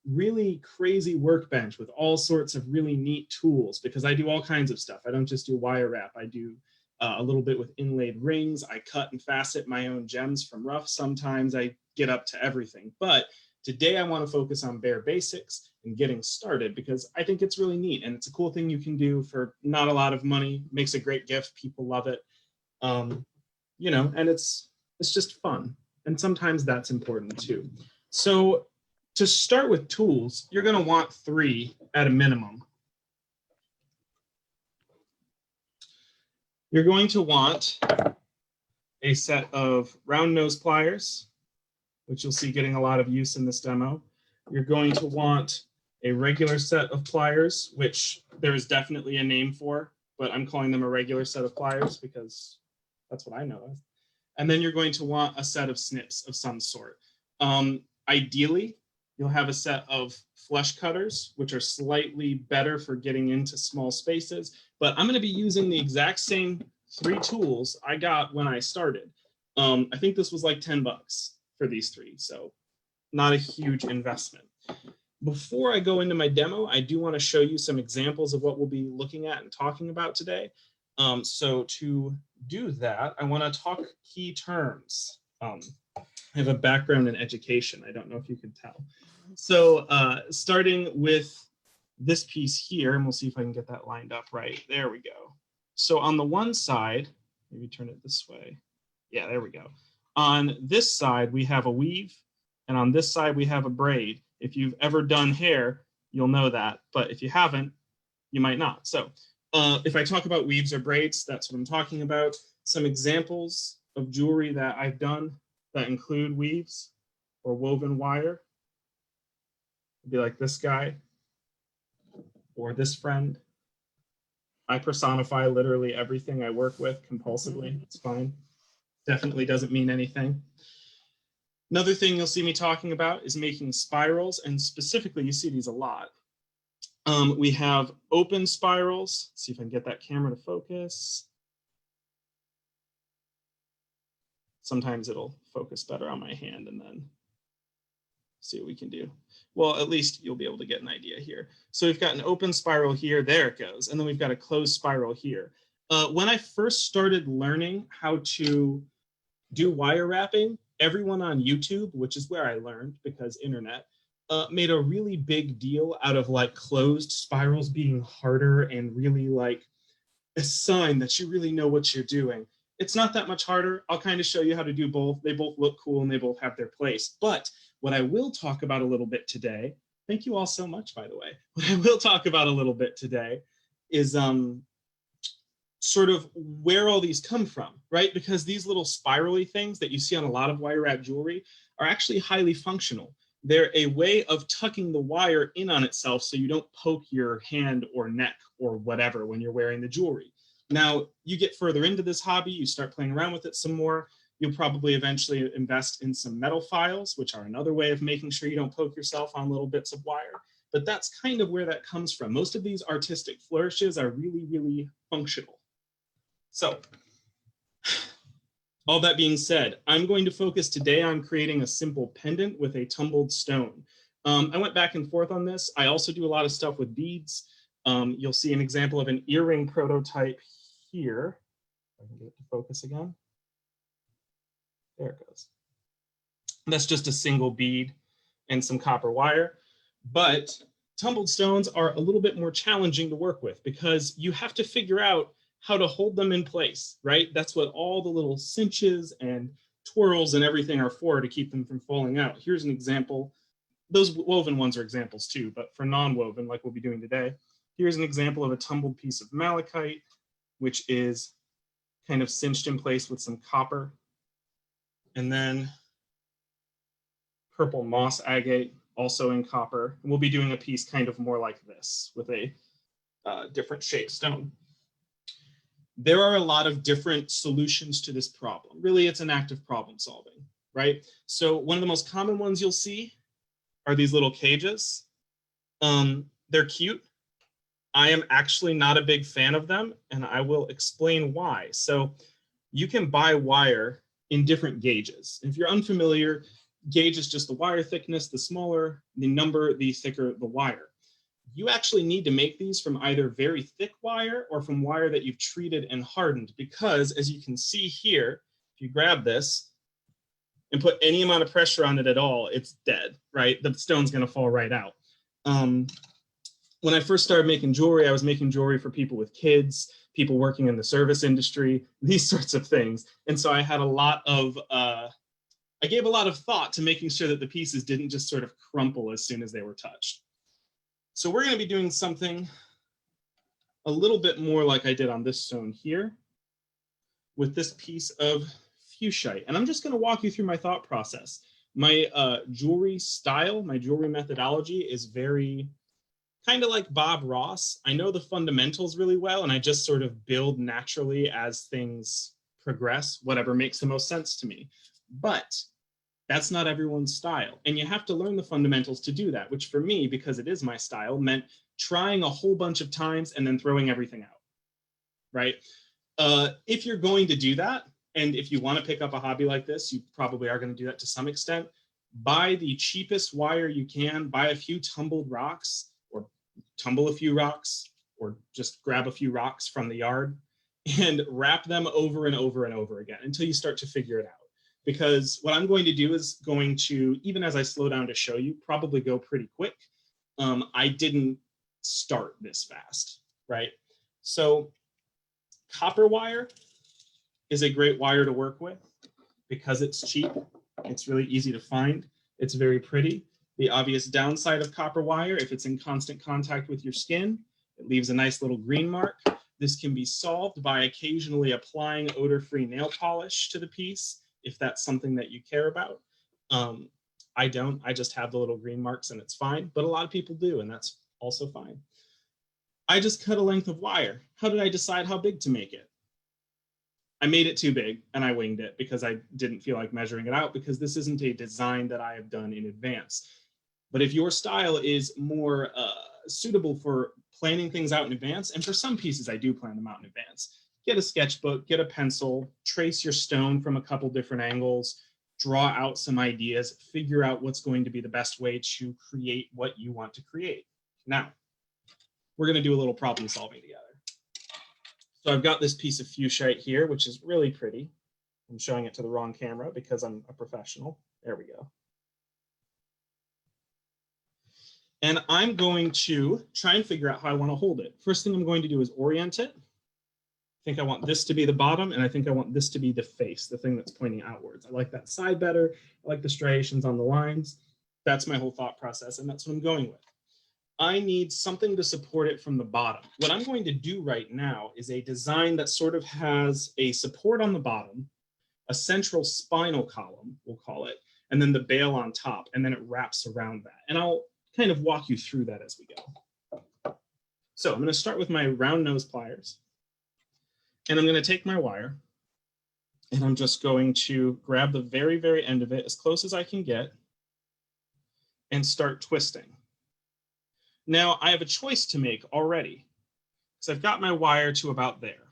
D: really crazy workbench with all sorts of really neat tools because I do all kinds of stuff. I don't just do wire wrap. I do a little bit with inlaid rings. I cut and facet my own gems from rough. Sometimes I get up to everything, but today I want to focus on bare basics and getting started because I think it's really neat and it's a cool thing you can do for not a lot of money. Makes a great gift. People love it. And it's just fun. And sometimes that's important too. So to start with tools, you're going to want 3 at a minimum. You're going to want a set of round nose pliers, which you'll see getting a lot of use in this demo. You're going to want a regular set of pliers, which there is definitely a name for, but I'm calling them a regular set of pliers because that's what I know of. And then you're going to want a set of snips of some sort. Ideally, you'll have a set of flush cutters, which are slightly better for getting into small spaces, but I'm going to be using the exact same 3 tools I got when I started. I think this was like $10 for these 3, so not a huge investment. Before I go into my demo, I do want to show you some examples of what we'll be looking at and talking about today. So to do that, I want to talk key terms. I have a background in education. I don't know if you can tell. So starting with this piece here, and we'll see if I can get that lined up right. There we go. So on the one side, maybe turn it this way. Yeah, there we go. On this side, we have a weave, and on this side, we have a braid. If you've ever done hair, you'll know that, but if you haven't, you might not. So if I talk about weaves or braids, that's what I'm talking about. Some examples of jewelry that I've done that include weaves or woven wire. It'd be like this guy or this friend. I personify literally everything I work with compulsively. It's fine. Definitely doesn't mean anything. Another thing you'll see me talking about is making spirals, and specifically, you see these a lot. We have open spirals. Let's see if I can get that camera to focus. Sometimes it'll focus better on my hand, and then see what we can do. Well, at least you'll be able to get an idea here. So we've got an open spiral here, there it goes, and then we've got a closed spiral here. When I first started learning how to do wire wrapping, everyone on YouTube, which is where I learned because internet, made a really big deal out of like closed spirals being harder and really like a sign that you really know what you're doing. It's not that much harder. I'll kind of show you how to do both. They both look cool and they both have their place. But what I will talk about a little bit today, thank you all so much, by the way. What I will talk about a little bit today is sort of where all these come from, right? Because these little spirally things that you see on a lot of wire wrap jewelry are actually highly functional. They're a way of tucking the wire in on itself so you don't poke your hand or neck or whatever when you're wearing the jewelry. Now, you get further into this hobby, you start playing around with it some more, you'll probably eventually invest in some metal files, which are another way of making sure you don't poke yourself on little bits of wire. But that's kind of where that comes from. Most of these artistic flourishes are really, really functional. So, all that being said, I'm going to focus today on creating a simple pendant with a tumbled stone. I went back and forth on this. I also do a lot of stuff with beads. You'll see an example of an earring prototype here. If I can get it to focus again. There it goes. That's just a single bead and some copper wire. But tumbled stones are a little bit more challenging to work with because you have to figure out how to hold them in place, right? That's what all the little cinches and twirls and everything are for, to keep them from falling out. Here's an example. Those woven ones are examples too, but for non-woven, like we'll be doing today, here's an example of a tumbled piece of malachite, which is kind of cinched in place with some copper. And then purple moss agate, also in copper. And we'll be doing a piece kind of more like this with a different shaped stone. There are a lot of different solutions to this problem. Really, it's an act of problem solving, right? So one of the most common ones you'll see are these little cages. They're cute. I am actually not a big fan of them, and I will explain why. So you can buy wire in different gauges. If you're unfamiliar, gauge is just the wire thickness. The smaller the number, the thicker the wire. You actually need to make these from either very thick wire or from wire that you've treated and hardened, because as you can see here, if you grab this and put any amount of pressure on it at all, it's dead, right? The stone's gonna fall right out. When I first started making jewelry, I was making jewelry for people with kids, people working in the service industry, these sorts of things. And so I had a lot of, I gave a lot of thought to making sure that the pieces didn't just sort of crumple as soon as they were touched. So we're going to be doing something a little bit more like I did on this stone here with this piece of fuchsite. And I'm just going to walk you through my thought process. My jewelry style, my jewelry methodology is very kind of like Bob Ross. I know the fundamentals really well, and I just sort of build naturally as things progress, whatever makes the most sense to me. But that's not everyone's style. And you have to learn the fundamentals to do that, which for me, because it is my style, meant trying a whole bunch of times and then throwing everything out, right? If you're going to do that, and if you want to pick up a hobby like this, you probably are going to do that to some extent, buy the cheapest wire you can, buy a few tumbled rocks, or tumble a few rocks, or just grab a few rocks from the yard and wrap them over and over and over again until you start to figure it out. Because what I'm going to do is going to, even as I slow down to show you, probably go pretty quick. I didn't start this fast, right? So copper wire is a great wire to work with because it's cheap. It's really easy to find. It's very pretty. The obvious downside of copper wire, if it's in constant contact with your skin, it leaves a nice little green mark. This can be solved by occasionally applying odor-free nail polish to the piece, if that's something that you care about. I don't, I just have the little green marks and it's fine, but a lot of people do, and that's also fine. I just cut a length of wire. How did I decide how big to make it? I made it too big and I winged it because I didn't feel like measuring it out, because this isn't a design that I have done in advance. But if your style is more suitable for planning things out in advance, and for some pieces I do plan them out in advance, get a sketchbook, get a pencil, trace your stone from a couple different angles, draw out some ideas, figure out what's going to be the best way to create what you want to create. Now, we're going to do a little problem solving together. So I've got this piece of fuchsite here, which is really pretty. I'm showing it to the wrong camera because I'm a professional. There we go. And I'm going to try and figure out how I want to hold it. First thing I'm going to do is orient it. I think I want this to be the bottom, and I think I want this to be the face, the thing that's pointing outwards. I like that side better. I like the striations on the lines. That's my whole thought process, and that's what I'm going with. I need something to support it from the bottom. What I'm going to do right now is a design that sort of has a support on the bottom, a central spinal column, we'll call it, and then the bail on top, and then it wraps around that. And I'll kind of walk you through that as we go. So I'm going to start with my round nose pliers. And I'm going to take my wire and I'm just going to grab the very, very end of it as close as I can get and start twisting. Now I have a choice to make already, because I've got my wire to about there.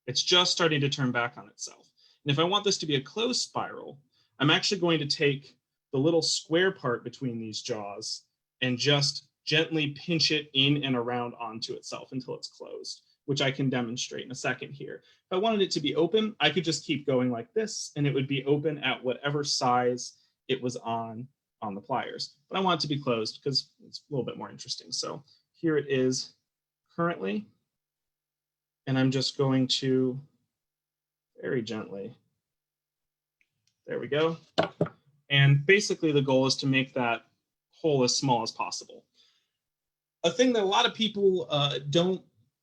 D: It's just starting to turn back on itself. And if I want this to be a closed spiral, I'm actually going to take the little square part between these jaws and just gently pinch it in and around onto itself until it's closed, which I can demonstrate in a second here. If I wanted it to be open, I could just keep going like this, and it would be open at whatever size it was on the pliers. But I want it to be closed because it's a little bit more interesting. So here it is currently, and I'm just going to very gently, there we go. And basically the goal is to make that hole as small as possible. A thing that a lot of people don't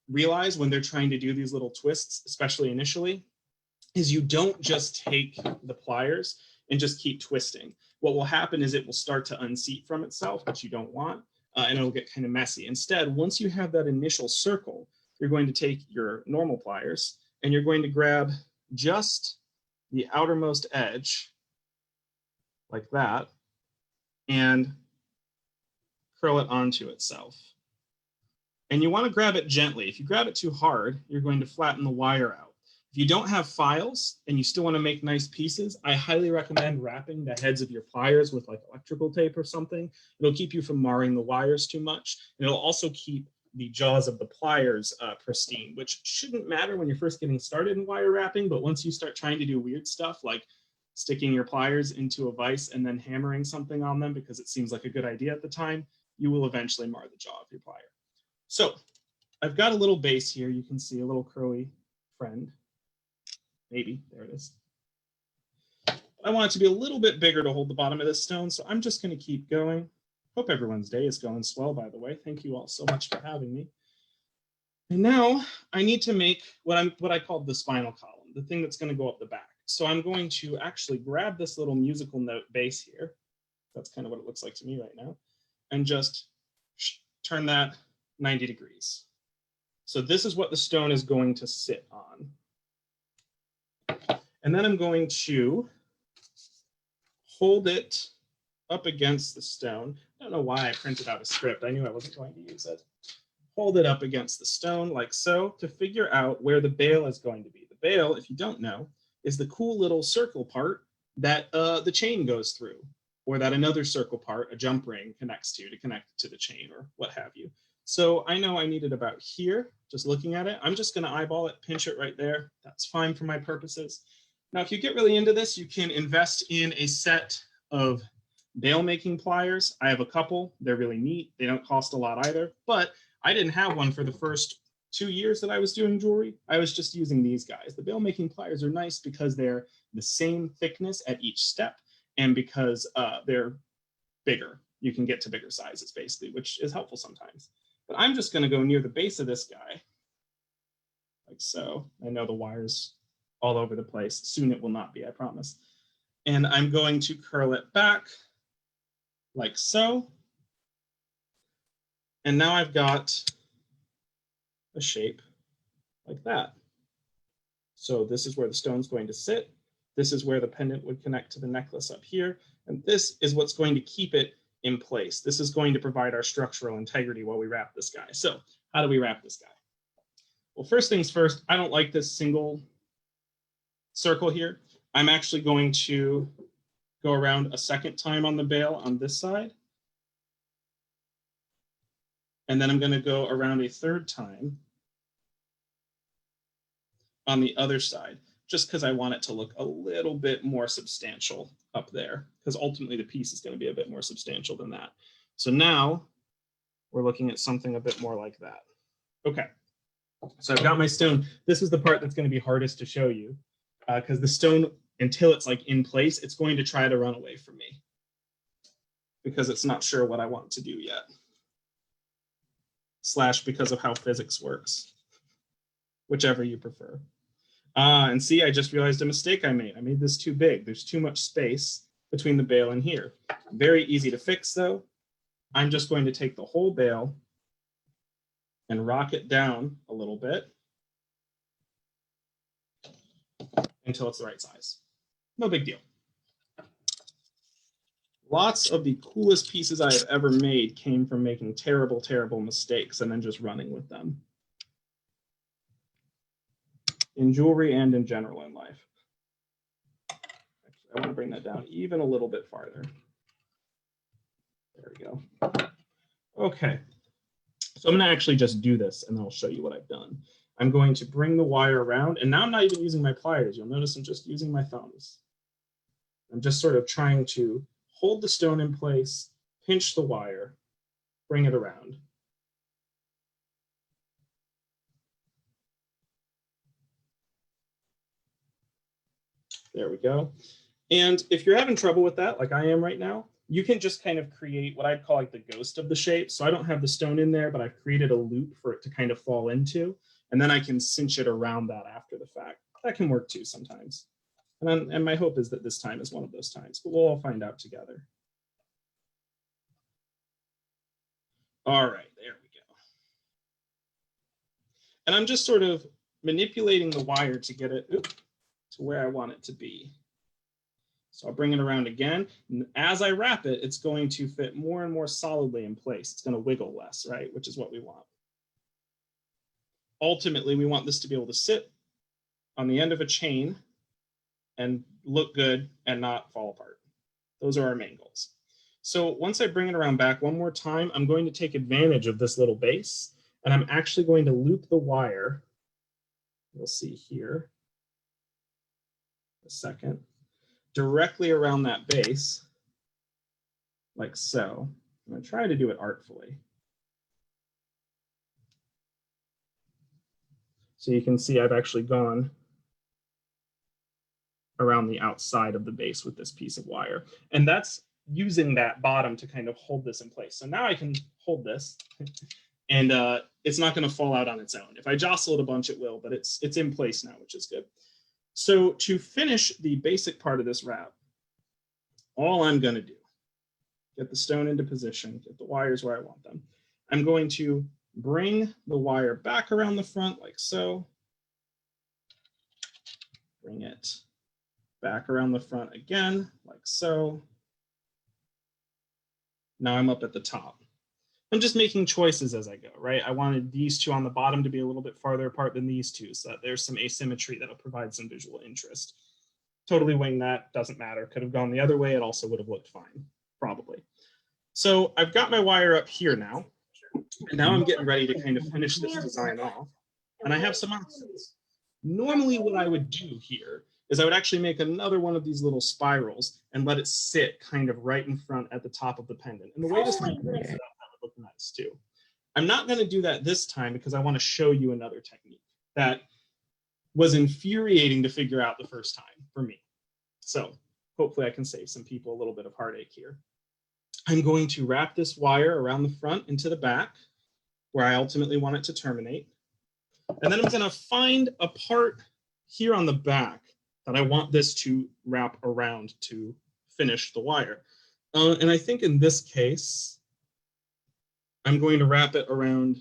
D: realize when they're trying to do these little twists, especially initially, is you don't just take the pliers and just keep twisting. What will happen is it will start to unseat from itself, which you don't want, and it'll get kind of messy. Instead, once you have that initial circle, you're going to take your normal pliers and you're going to grab just the outermost edge like that and curl it onto itself. And you want to grab it gently. If you grab it too hard, you're going to flatten the wire out. If you don't have files and you still want to make nice pieces, I highly recommend wrapping the heads of your pliers with like electrical tape or something. It'll keep you from marring the wires too much. And it'll also keep the jaws of the pliers pristine, which shouldn't matter when you're first getting started in wire wrapping. But once you start trying to do weird stuff like sticking your pliers into a vise and then hammering something on them because it seems like a good idea at the time, you will eventually mar the jaw of your plier. So I've got a little base here. You can see a little curly friend. Maybe, there it is. I want it to be a little bit bigger to hold the bottom of this stone, so I'm just going to keep going. Hope everyone's day is going swell, by the way. Thank you all so much for having me. And now I need to make what I call the spinal column, the thing that's going to go up the back. So I'm going to actually grab this little musical note base here. That's kind of what it looks like to me right now. And just turn that 90 degrees. So this is what the stone is going to sit on. And then I'm going to hold it up against the stone. I don't know why I printed out a script. I knew I wasn't going to use it. Hold it up against the stone like so to figure out where the bail is going to be. The bail, if you don't know, is the cool little circle part that the chain goes through. or that another circle part, a jump ring, connects to connect it to the chain or what have you. So I know I need it about here, just looking at it. I'm just going to eyeball it, pinch it right there. That's fine for my purposes. Now, if you get really into this, you can invest in a set of bail making pliers. I have a couple. They're really neat. They don't cost a lot either, but I didn't have one for the first 2 years that I was doing jewelry. I was just using these guys. The bail making pliers are nice because they're the same thickness at each step, and because they're bigger. You can get to bigger sizes basically, which is helpful sometimes. But I'm just going to go near the base of this guy, like so. I know the wire's all over the place. Soon it will not be, I promise. And I'm going to curl it back like so. And now I've got a shape like that. So this is where the stone's going to sit. This is where the pendant would connect to the necklace up here. And this is what's going to keep it in place. This is going to provide our structural integrity while we wrap this guy. So how do we wrap this guy? Well, first things first, I don't like this single circle here. I'm actually going to go around a second time on the bail on this side. And then I'm going to go around a third time on the other side, just because I want it to look a little bit more substantial up there, because ultimately the piece is going to be a bit more substantial than that. So now we're looking at something a bit more like that. Okay, so I've got my stone. This is the part that's going to be hardest to show you, because the stone, until it's like in place, it's going to try to run away from me because it's not sure what I want to do yet. / because of how physics works, whichever you prefer. And see, I just realized a mistake I made. I made this too big. There's too much space between the bail and here. Very easy to fix though. I'm just going to take the whole bail and rock it down a little bit until it's the right size. No big deal. Lots of the coolest pieces I have ever made came from making terrible, terrible mistakes and then just running with them. In jewelry and in general in life. Actually, I want to bring that down even a little bit farther. There we go. Okay, so I'm going to actually just do this and then I'll show you what I've done. I'm going to bring the wire around, and now I'm not even using my pliers. You'll notice I'm just using my thumbs. I'm just sort of trying to hold the stone in place, pinch the wire, bring it around. There we go. And if you're having trouble with that, like I am right now, you can just kind of create what I'd call like the ghost of the shape. So I don't have the stone in there, but I've created a loop for it to kind of fall into, and then I can cinch it around that after the fact. That can work too sometimes. And my hope is that this time is one of those times, but we'll all find out together. All right, there we go. And I'm just sort of manipulating the wire to get it to where I want it to be. So I'll bring it around again. And as I wrap it, it's going to fit more and more solidly in place. It's going to wiggle less, right? Which is what we want. Ultimately, we want this to be able to sit on the end of a chain and look good and not fall apart. Those are our main goals. So once I bring it around back one more time, I'm going to take advantage of this little base, and I'm actually going to loop the wire. You'll see here, a second, directly around that base, like so. I'm going to try to do it artfully. So you can see I've actually gone around the outside of the base with this piece of wire. And that's using that bottom to kind of hold this in place. So now I can hold this and it's not going to fall out on its own. If I jostle it a bunch, it will, but it's in place now, which is good. So to finish the basic part of this wrap, all I'm going to do, get the stone into position, get the wires where I want them. I'm going to bring the wire back around the front like so. Bring it back around the front again, like so. Now I'm up at the top. I'm just making choices as I go, right? I wanted these two on the bottom to be a little bit farther apart than these two, so that there's some asymmetry that'll provide some visual interest. totally wing that, doesn't matter. Could have gone the other way, it also would have looked fine, probably. So I've got my wire up here now, and now I'm getting ready to kind of finish this design off, and I have some options. Normally what I would do here is I would actually make another one of these little spirals and let it sit kind of right in front at the top of the pendant. And the way this pendant is set up, that would look nice too. I'm not going to do that this time because I want to show you another technique that was infuriating to figure out the first time for me. So hopefully I can save some people a little bit of heartache here. I'm going to wrap this wire around the front into the back where I ultimately want it to terminate. And then I'm going to find a part here on the back that I want this to wrap around to finish the wire. And I think in this case, I'm going to wrap it around,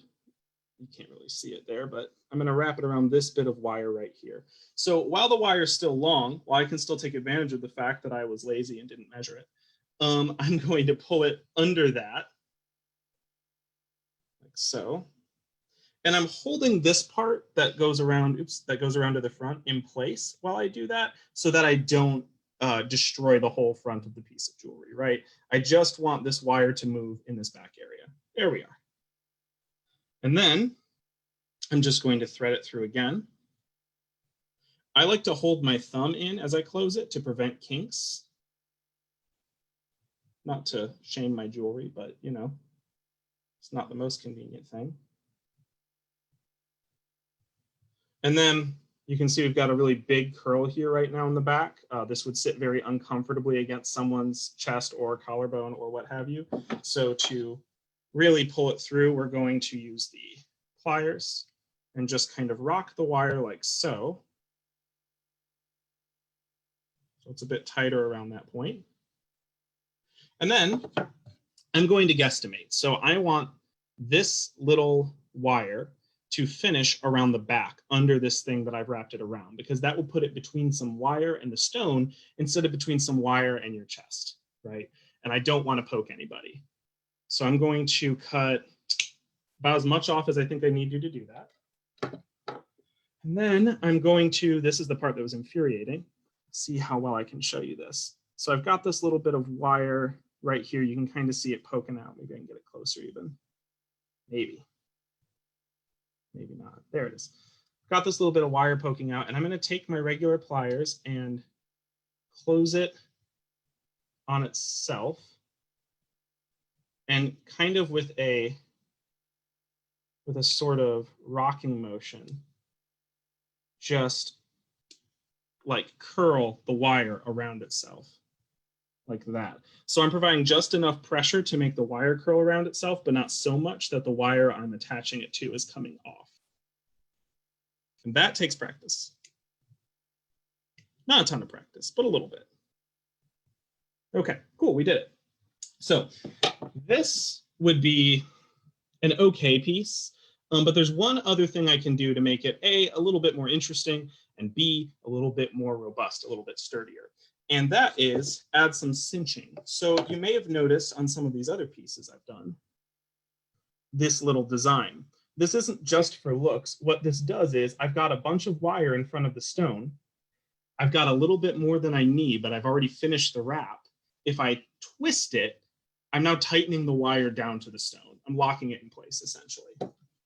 D: you can't really see it there, but I'm going to wrap it around this bit of wire right here. So while the wire is still long, while I can still take advantage of the fact that I was lazy and didn't measure it, I'm going to pull it under that, like so. And I'm holding this part that goes around, that goes around to the front in place while I do that, so that I don't destroy the whole front of the piece of jewelry, right? I just want this wire to move in this back area. There we are. And then I'm just going to thread it through again. I like to hold my thumb in as I close it to prevent kinks. Not to shame my jewelry, but you know, it's not the most convenient thing. And then you can see we've got a really big curl here right now in the back. This would sit very uncomfortably against someone's chest or collarbone or what have you. So to really pull it through, we're going to use the pliers and just kind of rock the wire like so. So it's a bit tighter around that point. And then I'm going to guesstimate. So I want this little wire to finish around the back under this thing that I've wrapped it around, because that will put it between some wire and the stone instead of between some wire and your chest, right? And I don't want to poke anybody. So I'm going to cut about as much off as I think I need you to do that. And then I'm going to, this is the part that was infuriating, see how well I can show you this. So I've got this little bit of wire right here. You can kind of see it poking out. Maybe I can get it closer even. Maybe not. There it is. Got this little bit of wire poking out, and I'm going to take my regular pliers and close it on itself, and kind of with a sort of rocking motion, just like curl the wire around itself like that. So I'm providing just enough pressure to make the wire curl around itself, but not so much that the wire I'm attaching it to is coming off. And that takes practice. Not a ton of practice, but a little bit. Okay, cool, we did it. So this would be an okay piece, but there's one other thing I can do to make it A, a little bit more interesting, and B, a little bit more robust, a little bit sturdier. And that is add some cinching. So you may have noticed on some of these other pieces I've done, this little design. This isn't just for looks. What this does is I've got a bunch of wire in front of the stone. I've got a little bit more than I need, but I've already finished the wrap. If I twist it, I'm now tightening the wire down to the stone. I'm locking it in place essentially,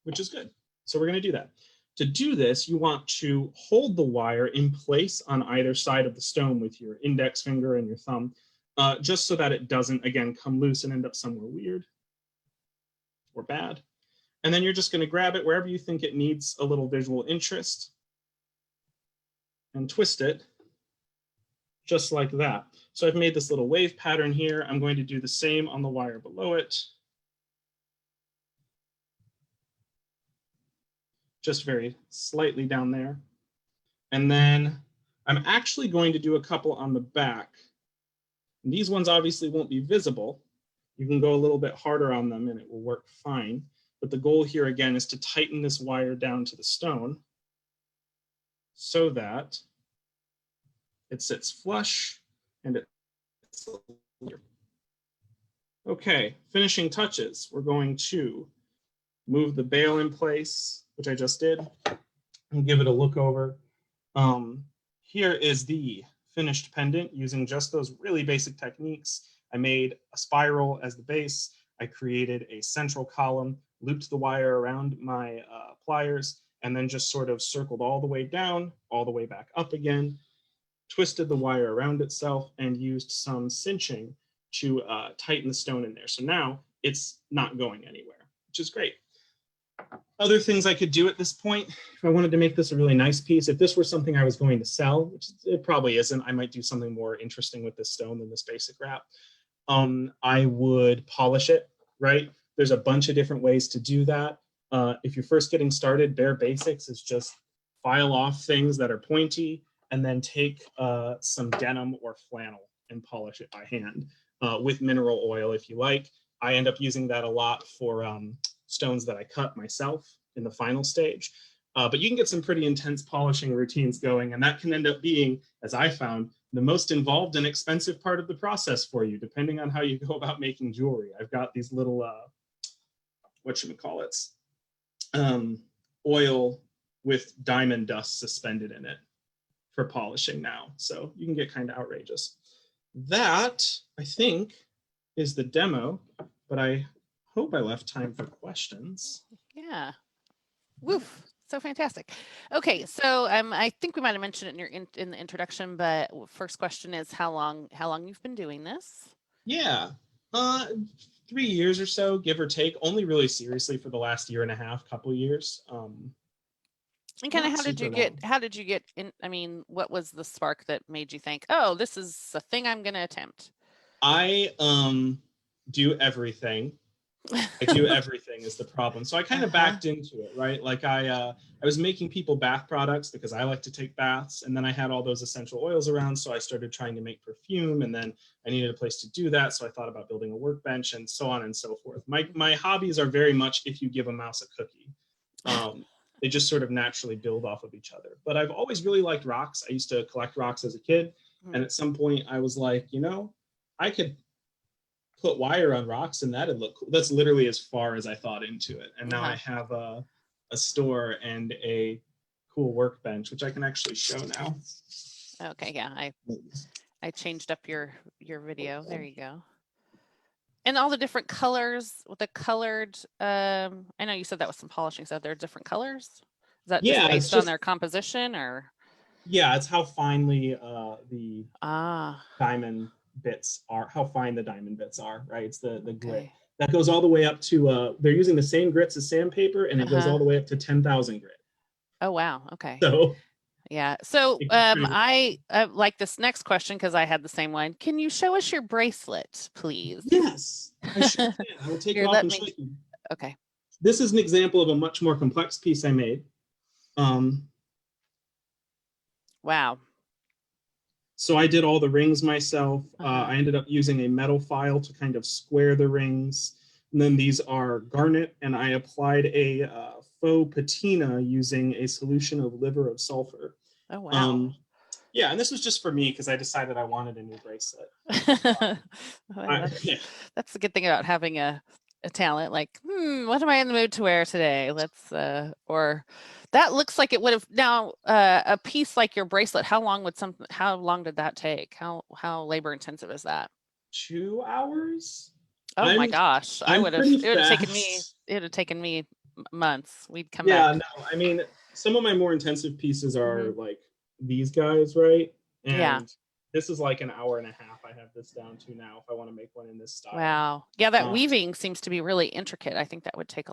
D: which is good. So we're going to do that. To do this, you want to hold the wire in place on either side of the stone with your index finger and your thumb, just so that it doesn't, again, come loose and end up somewhere weird or bad. And then you're just going to grab it wherever you think it needs a little visual interest and twist it just like that. So I've made this little wave pattern here. I'm going to do the same on the wire below it. Just very slightly down there. And then I'm actually going to do a couple on the back. And these ones obviously won't be visible. You can go a little bit harder on them and it will work fine. But the goal here again is to tighten this wire down to the stone so that it sits flush and it's okay. Finishing touches. We're going to move the bail in place, which I just did, and give it a look over. Here is the finished pendant using just those really basic techniques. I made a spiral as the base. I created a central column, looped the wire around my pliers, and then just sort of circled all the way down, all the way back up again, twisted the wire around itself, and used some cinching to tighten the stone in there. So now it's not going anywhere, which is great. Other things I could do at this point, if I wanted to make this a really nice piece, if this were something I was going to sell, which it probably isn't, I might do something more interesting with this stone than this basic wrap. I would polish it, right? There's a bunch of different ways to do that. If you're first getting started, bare basics is just file off things that are pointy and then take some denim or flannel and polish it by hand with mineral oil if you like. I end up using that a lot for stones that I cut myself in the final stage. But you can get some pretty intense polishing routines going, and that can end up being, as I found, the most involved and expensive part of the process for you, depending on how you go about making jewelry. I've got these little, oil with diamond dust suspended in it for polishing now. So you can get kind of outrageous. That, I think, is the demo, but I hope I left time for questions.
A: Yeah. Woof. So fantastic. Okay, so I think we might have mentioned it in your in the introduction, but first question is how long you've been doing this?
D: Yeah, 3 years or so, give or take. Only really seriously for the last year and a half, couple of years.
A: And kind of how did you get in? I mean, what was the spark that made you think, oh, this is a thing I'm going to attempt?
D: I do everything. I do everything is the problem. So I kind of backed into it, right? Like I was making people bath products because I like to take baths, and then I had all those essential oils around, so I started trying to make perfume, and then I needed a place to do that, so I thought about building a workbench and so on and so forth. My hobbies are very much if you give a mouse a cookie. They just sort of naturally build off of each other. But I've always really liked rocks. I used to collect rocks as a kid, and at some point I was like, you know, I could put wire on rocks and that'd look cool. That's literally as far as I thought into it. And now I have a store and a cool workbench, which I can actually show now.
A: Okay, yeah, I changed up your video. There you go. And all the different colors with the colored, I know you said that was some polishing, so there are different colors. Is that just based on their composition, or?
D: Yeah, it's how finely the diamond bits are, how fine the diamond bits are, right? It's the grit that goes all the way up to they're using the same grits as sandpaper, and it goes all the way up to 10,000 grit.
A: Oh wow, okay.
D: So
A: yeah, so I like this next question because I had the same one. Can you show us your bracelet, please?
D: Yes, I sure can. I will take it off and show you.
A: Okay,
D: this is an example of a much more complex piece I made.
A: Wow.
D: So I did all the rings myself. I ended up using a metal file to kind of square the rings. And then these are garnet, and I applied a faux patina using a solution of liver of sulfur.
A: Oh, wow.
D: Yeah, and this was just for me because I decided I wanted a new bracelet.
A: That's the good thing about having a talent. Like, what am I in the mood to wear today? Let's, or that looks like it would have. Now, a piece like your bracelet, how long did that take? How labor intensive is that?
D: 2 hours.
A: Oh my gosh, it would have taken me months. We'd come back.
D: Yeah, no, I mean, some of my more intensive pieces are like these guys, right? And this is like an hour and a half. I have this down to now if I want to make one in this style.
A: Wow. Yeah, that weaving seems to be really intricate. I think that would take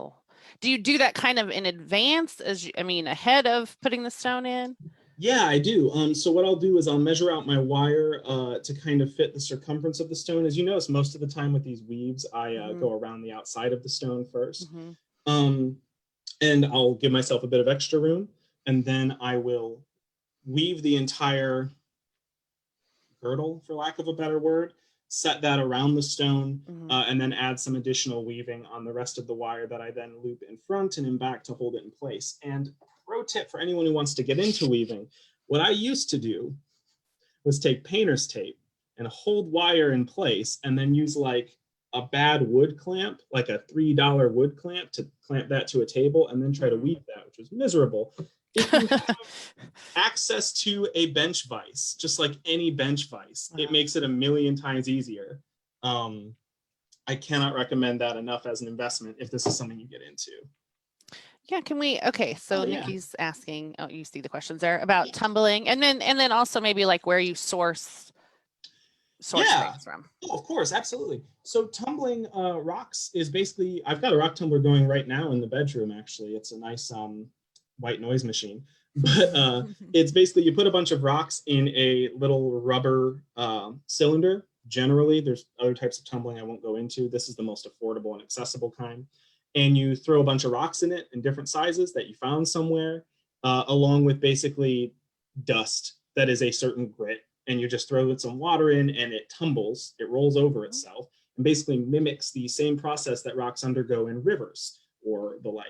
A: do you do that kind of in advance ahead of putting the stone in?
D: Yeah, I do. So what I'll do is I'll measure out my wire to kind of fit the circumference of the stone. As you notice, most of the time with these weaves, I go around the outside of the stone first. And I'll give myself a bit of extra room, and then I will weave the entire girdle, for lack of a better word, set that around the stone, and then add some additional weaving on the rest of the wire that I then loop in front and in back to hold it in place. And pro tip for anyone who wants to get into weaving, what I used to do was take painter's tape and hold wire in place and then use like a bad wood clamp, like a $3 wood clamp, to clamp that to a table and then try to weave that, which was miserable. if you have access to a bench vise, just like any bench vise, it makes it a million times easier. I cannot recommend that enough as an investment if this is something you get into.
A: Yeah, can we, okay, so
D: Oh, yeah.
A: Nikki's asking, oh, you see the questions there about tumbling, and then also maybe like where you source things from.
D: Oh, of course, absolutely. So tumbling rocks is basically, I've got a rock tumbler going right now in the bedroom, actually. It's a nice white noise machine. But it's basically, you put a bunch of rocks in a little rubber cylinder. Generally, there's other types of tumbling I won't go into. This is the most affordable and accessible kind. And you throw a bunch of rocks in it in different sizes that you found somewhere, along with basically dust that is a certain grit. And you just throw some water in and it tumbles, it rolls over itself, and basically mimics the same process that rocks undergo in rivers or the like.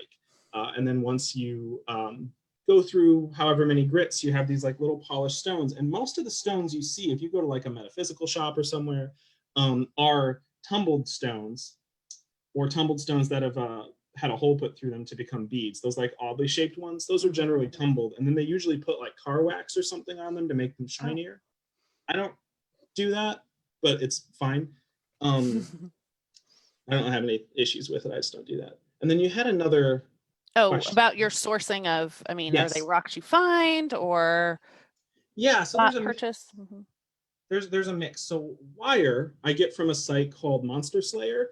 D: And then once you go through however many grits, you have these like little polished stones. And most of the stones you see, if you go to like a metaphysical shop or somewhere, are tumbled stones, or tumbled stones that have had a hole put through them to become beads. Those like oddly shaped ones, those are generally tumbled. And then they usually put like car wax or something on them to make them shinier. I don't do that, but it's fine. I don't have any issues with it. I just don't do that. And then you had another question
A: about your sourcing of, I mean,
D: yes.
A: Are they rocks you find or
D: so there's a
A: purchase?
D: There's a mix. So wire I get from a site called Monster Slayer,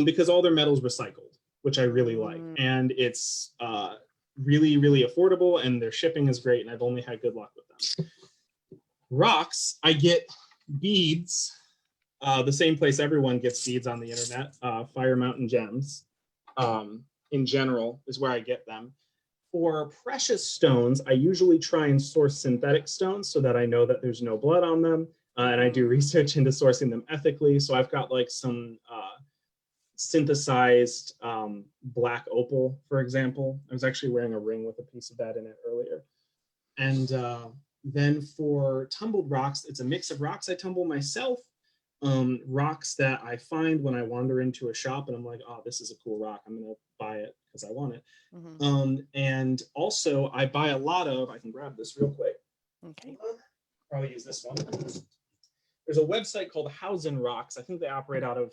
D: because all their metal's recycled, which I really like. And it's really, really affordable, and their shipping is great, and I've only had good luck with them. Rocks, I get beads, the same place everyone gets beads on the internet, Fire Mountain Gems, in general is where I get them. For precious stones, I usually try and source synthetic stones so that I know that there's no blood on them, and I do research into sourcing them ethically. So I've got like some synthesized black opal, for example. I was actually wearing a ring with a piece of that in it earlier. And then for tumbled rocks, it's a mix of rocks I tumble myself, rocks that I find when I wander into a shop and I'm like, oh, this is a cool rock, I'm gonna buy it because I want it. And also I buy a lot of, I can grab this real quick. Okay. Probably use this one. There's a website called Hausen Rocks. I think they operate out of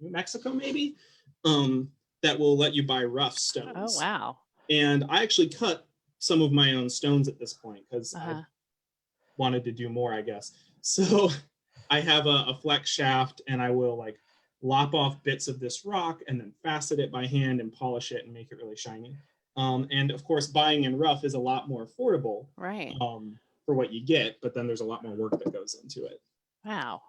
D: New Mexico, maybe, that will let you buy rough stones.
A: Oh, wow.
D: And I actually cut some of my own stones at this point because I wanted to do more, I guess. So I have a flex shaft, and I will like lop off bits of this rock and then facet it by hand and polish it and make it really shiny. And of course, buying in rough is a lot more affordable,
A: right?
D: For what you get, but then there's a lot more work that goes into it.
A: Wow.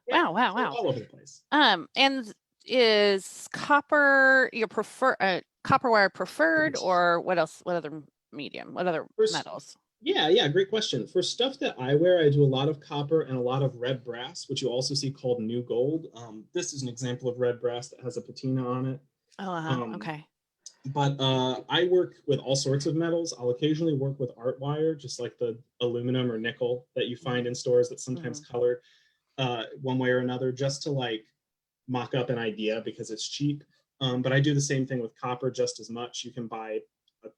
D: Yeah,
A: Wow.
D: All over the place.
A: And is copper your copper wire preferred, or what else? What other medium? What other metals?
D: Yeah, great question. For stuff that I wear, I do a lot of copper and a lot of red brass, which you also see called new gold. This is an example of red brass that has a patina on it.
A: Okay.
D: But I work with all sorts of metals. I'll occasionally work with art wire, just like the aluminum or nickel that you find in stores that's sometimes colored one way or another, just to like mock up an idea because it's cheap. But I do the same thing with copper just as much. You can buy an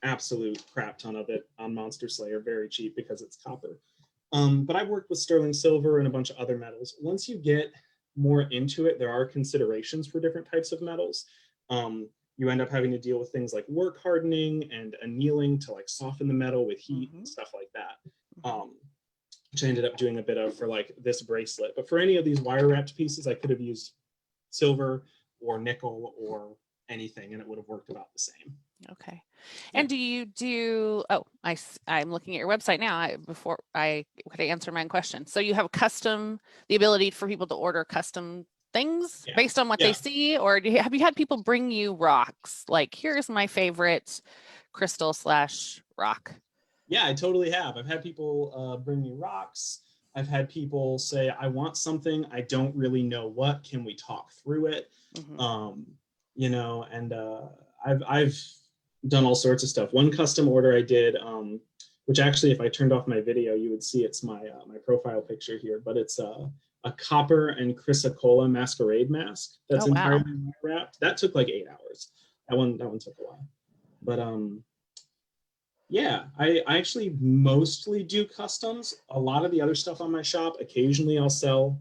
D: absolute crap ton of it on Monster Slayer very cheap because it's copper. But I've worked with sterling silver and a bunch of other metals. Once you get more into it, there are considerations for different types of metals. You end up having to deal with things like work hardening and annealing to like soften the metal with heat and stuff like that. Which I ended up doing a bit of for like this bracelet. But for any of these wire wrapped pieces, I could have used silver or nickel or anything, and it would have worked about the same.
A: Okay. And do you do, I'm looking at your website now before I could answer my question. So you have the ability for people to order custom things based on what they see, or have you had people bring you rocks? Like, here's my favorite crystal / rock.
D: Yeah, I totally have. I've had people bring me rocks. I've had people say, I want something, I don't really know what, can we talk through it? You know, and I've done all sorts of stuff. One custom order I did, which actually, if I turned off my video, you would see it's my my profile picture here, but it's a copper and chrysocolla masquerade mask that's entirely wrapped. That took like 8 hours. That one took a while. But Yeah, I actually mostly do customs. A lot of the other stuff on my shop, occasionally I'll sell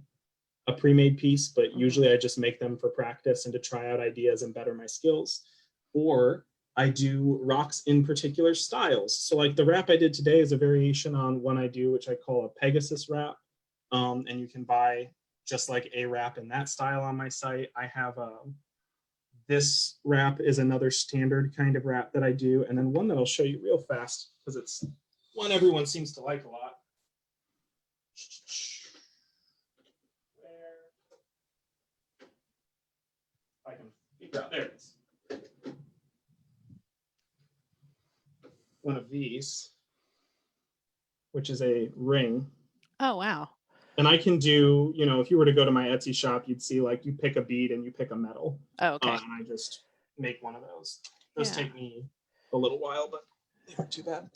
D: a pre-made piece, but usually I just make them for practice and to try out ideas and better my skills. Or I do rocks in particular styles. So like the wrap I did today is a variation on one I do, which I call a Pegasus wrap. And you can buy just like a wrap in that style on my site. I have this wrap is another standard kind of wrap that I do. And then one that I'll show you real fast because it's one everyone seems to like a lot. I can figure out, there it is. One of these, which is a ring.
A: Oh, wow.
D: And I can do, you know, if you were to go to my Etsy shop, you'd see like you pick a bead and you pick a metal.
A: Oh, okay.
D: And I just make one of those. Those
A: Yeah.
D: take me a little while, but they aren't too bad.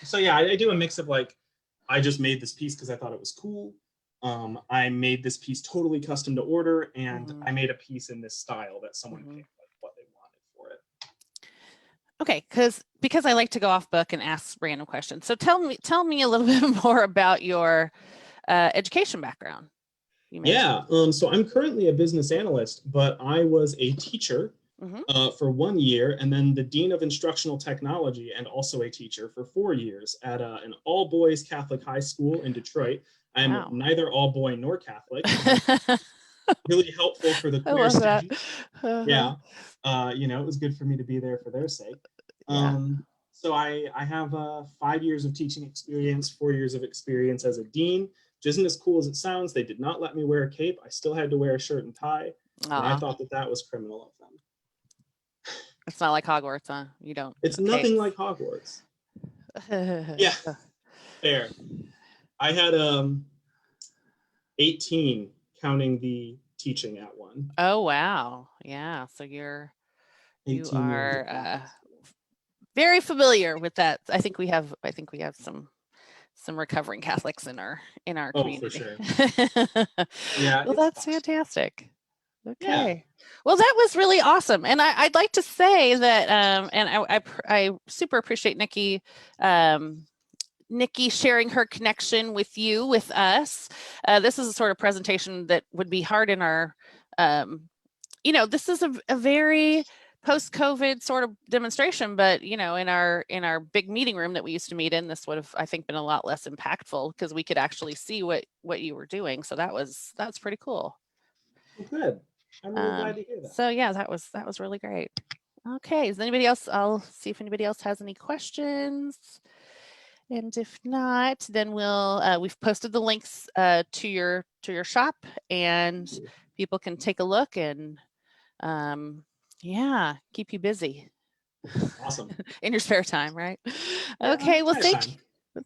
D: So yeah, I do a mix of like, I just made this piece because I thought it was cool. I made this piece totally custom to order, and I made a piece in this style that someone picked like what they wanted for it.
A: Okay, because I like to go off book and ask random questions. So tell me a little bit more about your education background.
D: Yeah, so I'm currently a business analyst, but I was a teacher for 1 year, and then the dean of instructional technology, and also a teacher for 4 years at an all-boys Catholic high school in Detroit. I'm neither all-boy nor Catholic. Really helpful for the queer students. Yeah, you know, it was good for me to be there for their sake. So I have 5 years of teaching experience, 4 years of experience as a dean, which isn't as cool as it sounds. They did not let me wear a cape. I still had to wear a shirt and tie, and I thought that was criminal of them.
A: It's not like Hogwarts, huh? You don't.
D: It's nothing like Hogwarts. Yeah, fair. I had 18 counting the teaching at one.
A: Oh wow, yeah. So you are very familiar with that. I think we have some recovering Catholics in our community.
D: Oh, for sure. Yeah.
A: Well, that's fantastic. Okay. Yeah. Well, that was really awesome. And I'd like to say that, and I super appreciate Nikki sharing her connection with us. This is a sort of presentation that would be hard in our, you know, this is a very post-COVID sort of demonstration, but you know, in our big meeting room that we used to meet in, this would have, I think, been a lot less impactful because we could actually see what you were doing. So that's pretty cool.
D: Good. I'm really glad to hear that.
A: So yeah, that was really great. Okay, is anybody else? I'll see if anybody else has any questions. And if not, then we've posted the links to your shop, and people can take a look and yeah, keep you busy.
D: Awesome.
A: In your spare time, right?
D: Yeah,
A: okay, well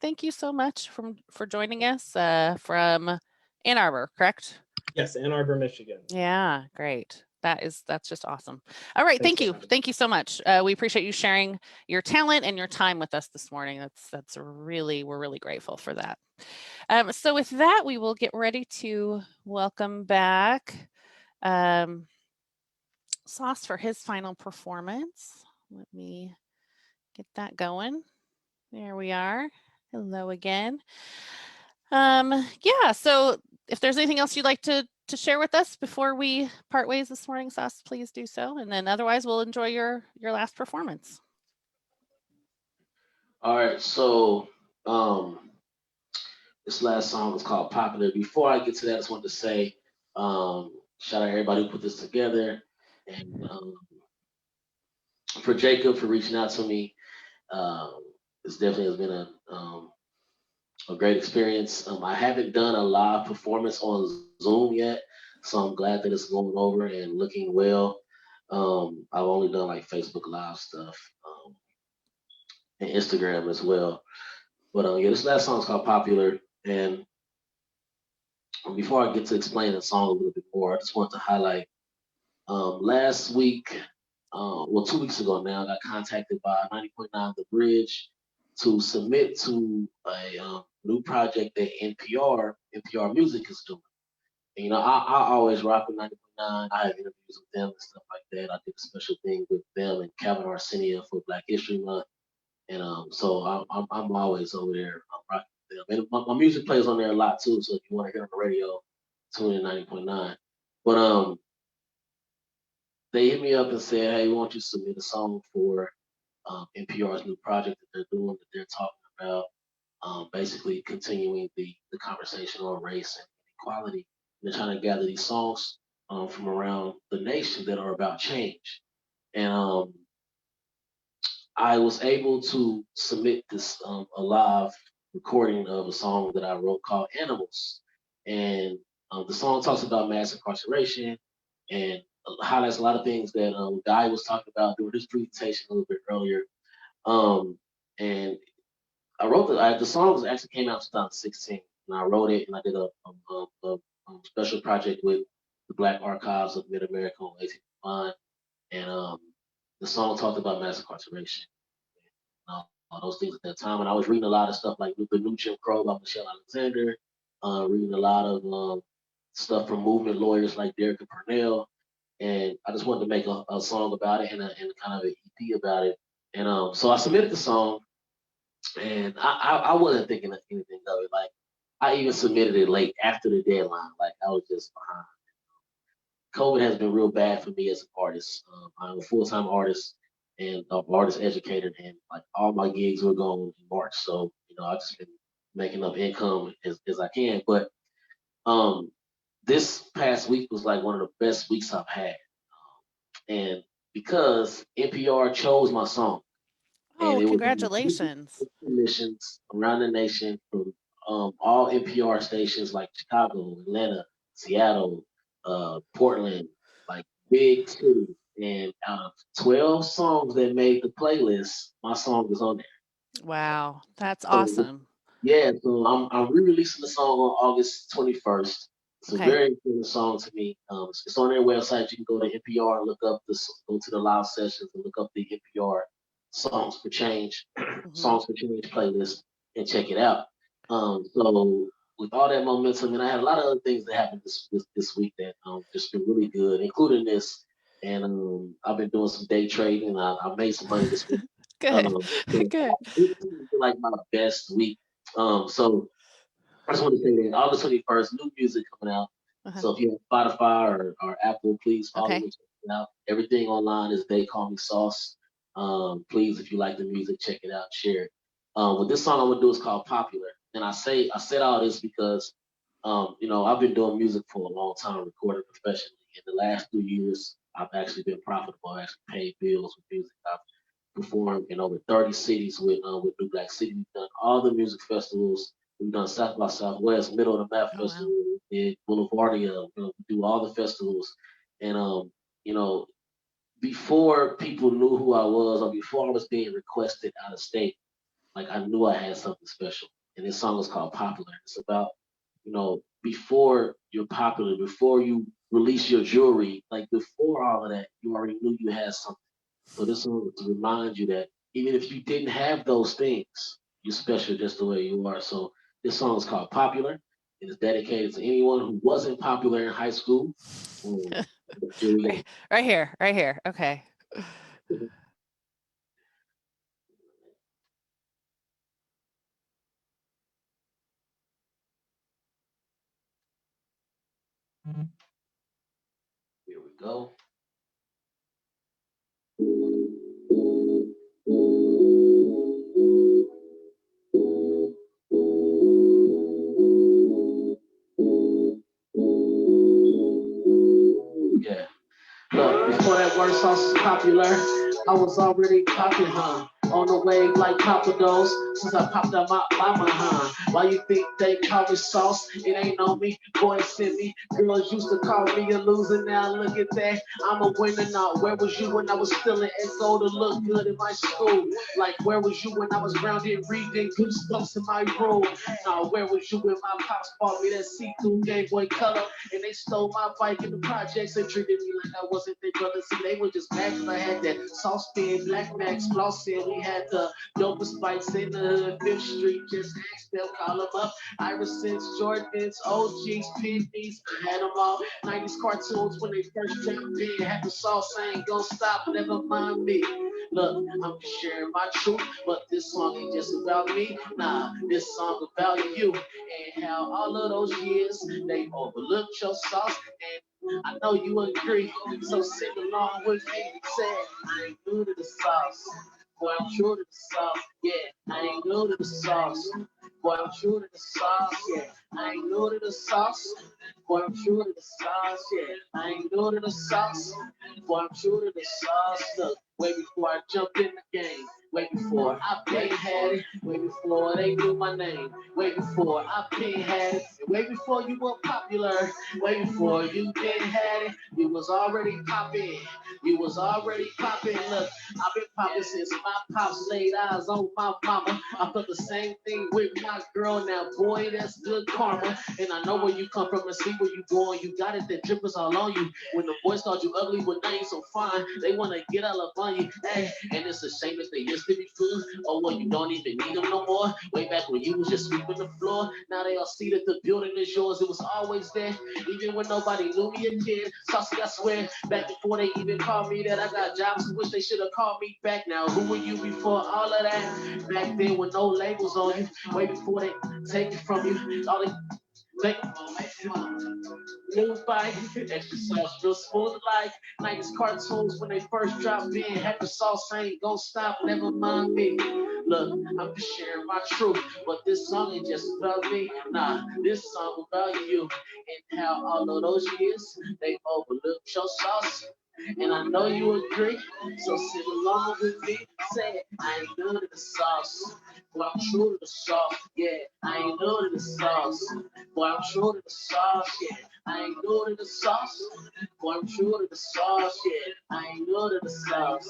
A: thank you so much for joining us from Ann Arbor, correct?
D: Yes, Ann Arbor, Michigan.
A: Yeah, great. That's just awesome. All right, thank you so much. We appreciate you sharing your talent and your time with us this morning. We're really grateful for that. So with that, we will get ready to welcome back Sauce for his final performance. Let me get that going. There we are. Hello again. Yeah, so if there's anything else you'd like to share with us before we part ways this morning, Sauce, please do so. And then otherwise, we'll enjoy your last performance.
B: All right, so this last song is called Popular. Before I get to that, I just wanted to say shout out everybody who put this together, and for Jacob for reaching out to me. This definitely has been a great experience. I haven't done a live performance on Zoom yet, so I'm glad that it's going over and looking well. I've only done like Facebook Live stuff and Instagram as well. But yeah, this last song is called Popular. And before I get to explain the song a little bit more, I just want to highlight last week, 2 weeks ago now, I got contacted by 90.9 The Bridge to submit to a new project that NPR Music is doing. And, you know, I always rock with 90.9. I have interviews with them and stuff like that. I did a special thing with them and Calvin Arsenio for Black History Month. And so I'm always over there rocking with them. And my music plays on there a lot too. So if you want to hear on the radio, tune in 90.9. But they hit me up and said, "Hey, we want you to submit a song for NPR's new project that they're doing, that they're talking about, basically continuing the conversation on race and equality. And they're trying to gather these songs from around the nation that are about change." And I was able to submit this a live recording of a song that I wrote called "Animals," and the song talks about mass incarceration and highlights a lot of things that Guy was talking about during his presentation a little bit earlier. And I wrote the song actually came out in 2016, and I wrote it and I did a special project with the Black Archives of Mid America on 18th Line, and the song talked about mass incarceration, all those things at that time. And I was reading a lot of stuff like The New Jim Crow by Michelle Alexander, reading a lot of stuff from movement lawyers like Derek and Purnell, and I just wanted to make a song about it and kind of an EP about it. And so I submitted the song, and I wasn't thinking of anything of it. Like, I even submitted it late after the deadline. Like, I was just behind. COVID has been real bad for me as an artist. I'm a full-time artist and an artist educator, and like all my gigs were going in March. So, I've just been making up income as I can. But this past week was like one of the best weeks I've had. And because NPR chose my song, and
A: Oh,
B: it was
A: congratulations.
B: commissions around the nation from all NPR stations like Chicago, Atlanta, Seattle, Portland, like big cities. And out of 12 songs that made the playlist, my song is on there.
A: Wow, that's
B: So
A: awesome.
B: yeah, so I'm re-releasing the song on August 21st. It's a
A: Okay.
B: very important song to me. It's on their website. You can go to NPR and look up go to the live sessions and look up the NPR Songs for Change, Songs for Change playlist and check it out. So with all that momentum, and I had a lot of other things that happened this week that just been really good, including this. And I've been doing some day trading. I made some money this week.
A: Good.
B: So
A: Good.
B: this is like my best week. So I just want to say that August 21st, new music coming out. So if you have Spotify or Apple, please follow me, check it out. Everything online is They Call Me Sauce. Please, if you like the music, check it out, share it. What this song I'm gonna do is called Popular. And I said all this because I've been doing music for a long time, recording professionally. In the last 2 years, I've actually been profitable. I actually paid bills with music. I've performed in over 30 cities with New Black City. We've done all the music festivals. We've done South by Southwest, Middle of the Map Festival,
A: Wow.
B: we did Boulevardia, we do all the festivals. And before people knew who I was, or before I was being requested out of state, like I knew I had something special. And this song is called Popular. It's about, before you're popular, before you release your jewelry, like before all of that, you already knew you had something. So this song is to remind you that even if you didn't have those things, you're special just the way you are. So this song is called Popular. It is dedicated to anyone who wasn't popular in high school. Here we go.
A: Right here. Right here. Okay.
B: Here we go. Yeah. Look, before that word sauce was popular, I was already popping, huh? On the wave like Papados, since I popped out my mama, huh? Why you think they call me sauce? It ain't on me, boys sent me. Girls used to call me a loser, now look at that. I'm a winner now. Where was you when I was still in Echo to look good in my school? Like, where was you when I was grounded reading Goosebumps in my room? Now, where was you when my pops bought me that see-through Game Boy Color? And they stole my bike in the projects and treated me like I wasn't their brother. See, they were just mad because I had that saucepan, Black Max, flossing. We had the dopest fights in the 5th Street. Just ask them, call them up. Iversons, Jordans, OGs, Pennies, had them all. 90s cartoons when they first jumped in. Had the sauce, I ain't gonna stop, never mind me. Look, I'm just sharing my truth, but this song ain't just about me. Nah, this song about you and how all of those years they overlooked your sauce. And I know you agree, so sing along with me. Say, I ain't new to the sauce. Boy, I'm true to the sauce. Yeah, I ain't new to the sauce. Boy, I'm true to the sauce. Yeah, I ain't new to the sauce. Boy, I'm true to the sauce. Yeah, I ain't new to the sauce. Boy, I'm true to the sauce. Look, way before I jumped in the game. Way before I been had it. Way before they knew my name. Way before I been had it. And way before you were popular. Way before you been had it. You was already popping. You was already popping. Look, I've been popping since my pops laid eyes on my mama. I felt the same thing with my girl now. Boy, that's good karma. And I know where you come from and see where you going. You got it, that drippers all on you. When the boys thought you ugly, but now you so fine. They want to get all up on you. Hey, and it's a shame that they used to be good. Oh, well, you don't even need them no more. Way back when you was just sweeping the floor. Now they all see that the building is yours. It was always there. Even when nobody knew me a kid. Saucy, I swear. Back before they even called me that, I got jobs who wish they should have called me back. Now, who were you before all of that? Back then with no labels on you. Way before they take it from you. All they take new bite, extra sauce, real smooth like 90s cartoons when they first dropped in. Had the sauce, I ain't gonna stop, never mind me. Look, I'm just sharing my truth, but this song ain't just about me. Nah, this song about you and how all of those years they overlooked your sauce. And I know you agree, so sit along with me. Say it, I ain't new to the sauce. Boy, I'm true to the sauce. Yeah, I ain't new to the sauce. Boy, I'm true to the sauce. Yeah, I ain't new to the sauce. Boy, I'm true to the sauce. Yeah, I ain't new to the sauce.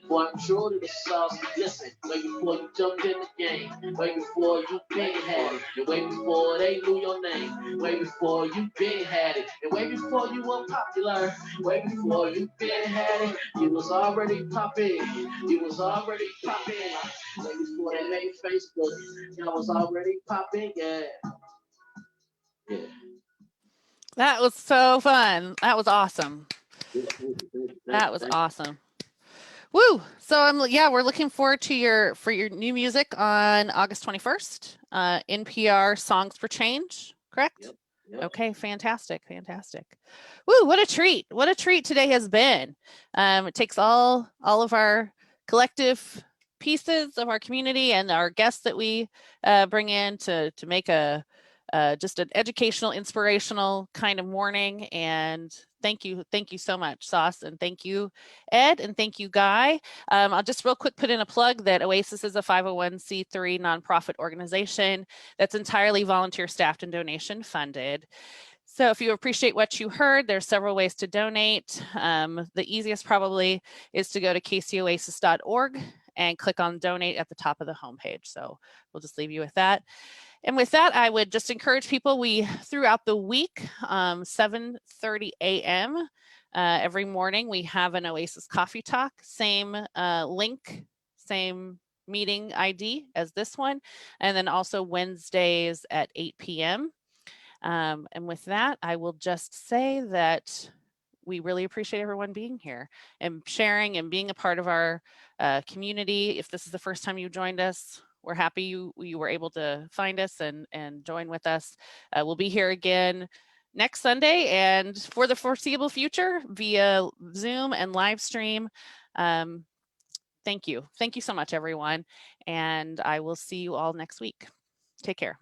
B: Boy, I'm true to the sauce. Listen, way before you jumped in the game, way before you been had it, and way before they knew your name, way before you been had it, and way before you were popular, way before you been had it, you was already popping, you was already popping, way before they made Facebook, y'all was already popping, yeah. Yeah.
A: That was so fun. That was awesome. That was awesome. Woo! So we're looking forward to your new music on August 21st. NPR Songs for Change, correct?
B: Yep. Yep.
A: Okay, fantastic, fantastic. Woo, what a treat. What a treat today has been. It takes all of our collective pieces of our community and our guests that we bring in to make a just an educational, inspirational kind of morning. And thank you so much, Sauce, and thank you, Ed, and thank you, Guy. I'll just real quick put in a plug that Oasis is a 501c3 nonprofit organization that's entirely volunteer staffed and donation funded. So if you appreciate what you heard, there's several ways to donate. The easiest probably is to go to kcoasis.org and click on donate at the top of the homepage. So we'll just leave you with that. And with that, I would just encourage people, throughout the week, 7:30 a.m. Every morning, we have an Oasis Coffee Talk, same link, same meeting ID as this one, and then also Wednesdays at 8 p.m. And with that, I will just say that we really appreciate everyone being here and sharing and being a part of our community. If this is the first time you joined us, we're happy you were able to find us and join with us. We'll be here again next Sunday and for the foreseeable future via Zoom and live stream. Thank you. Thank you so much, everyone. And I will see you all next week. Take care.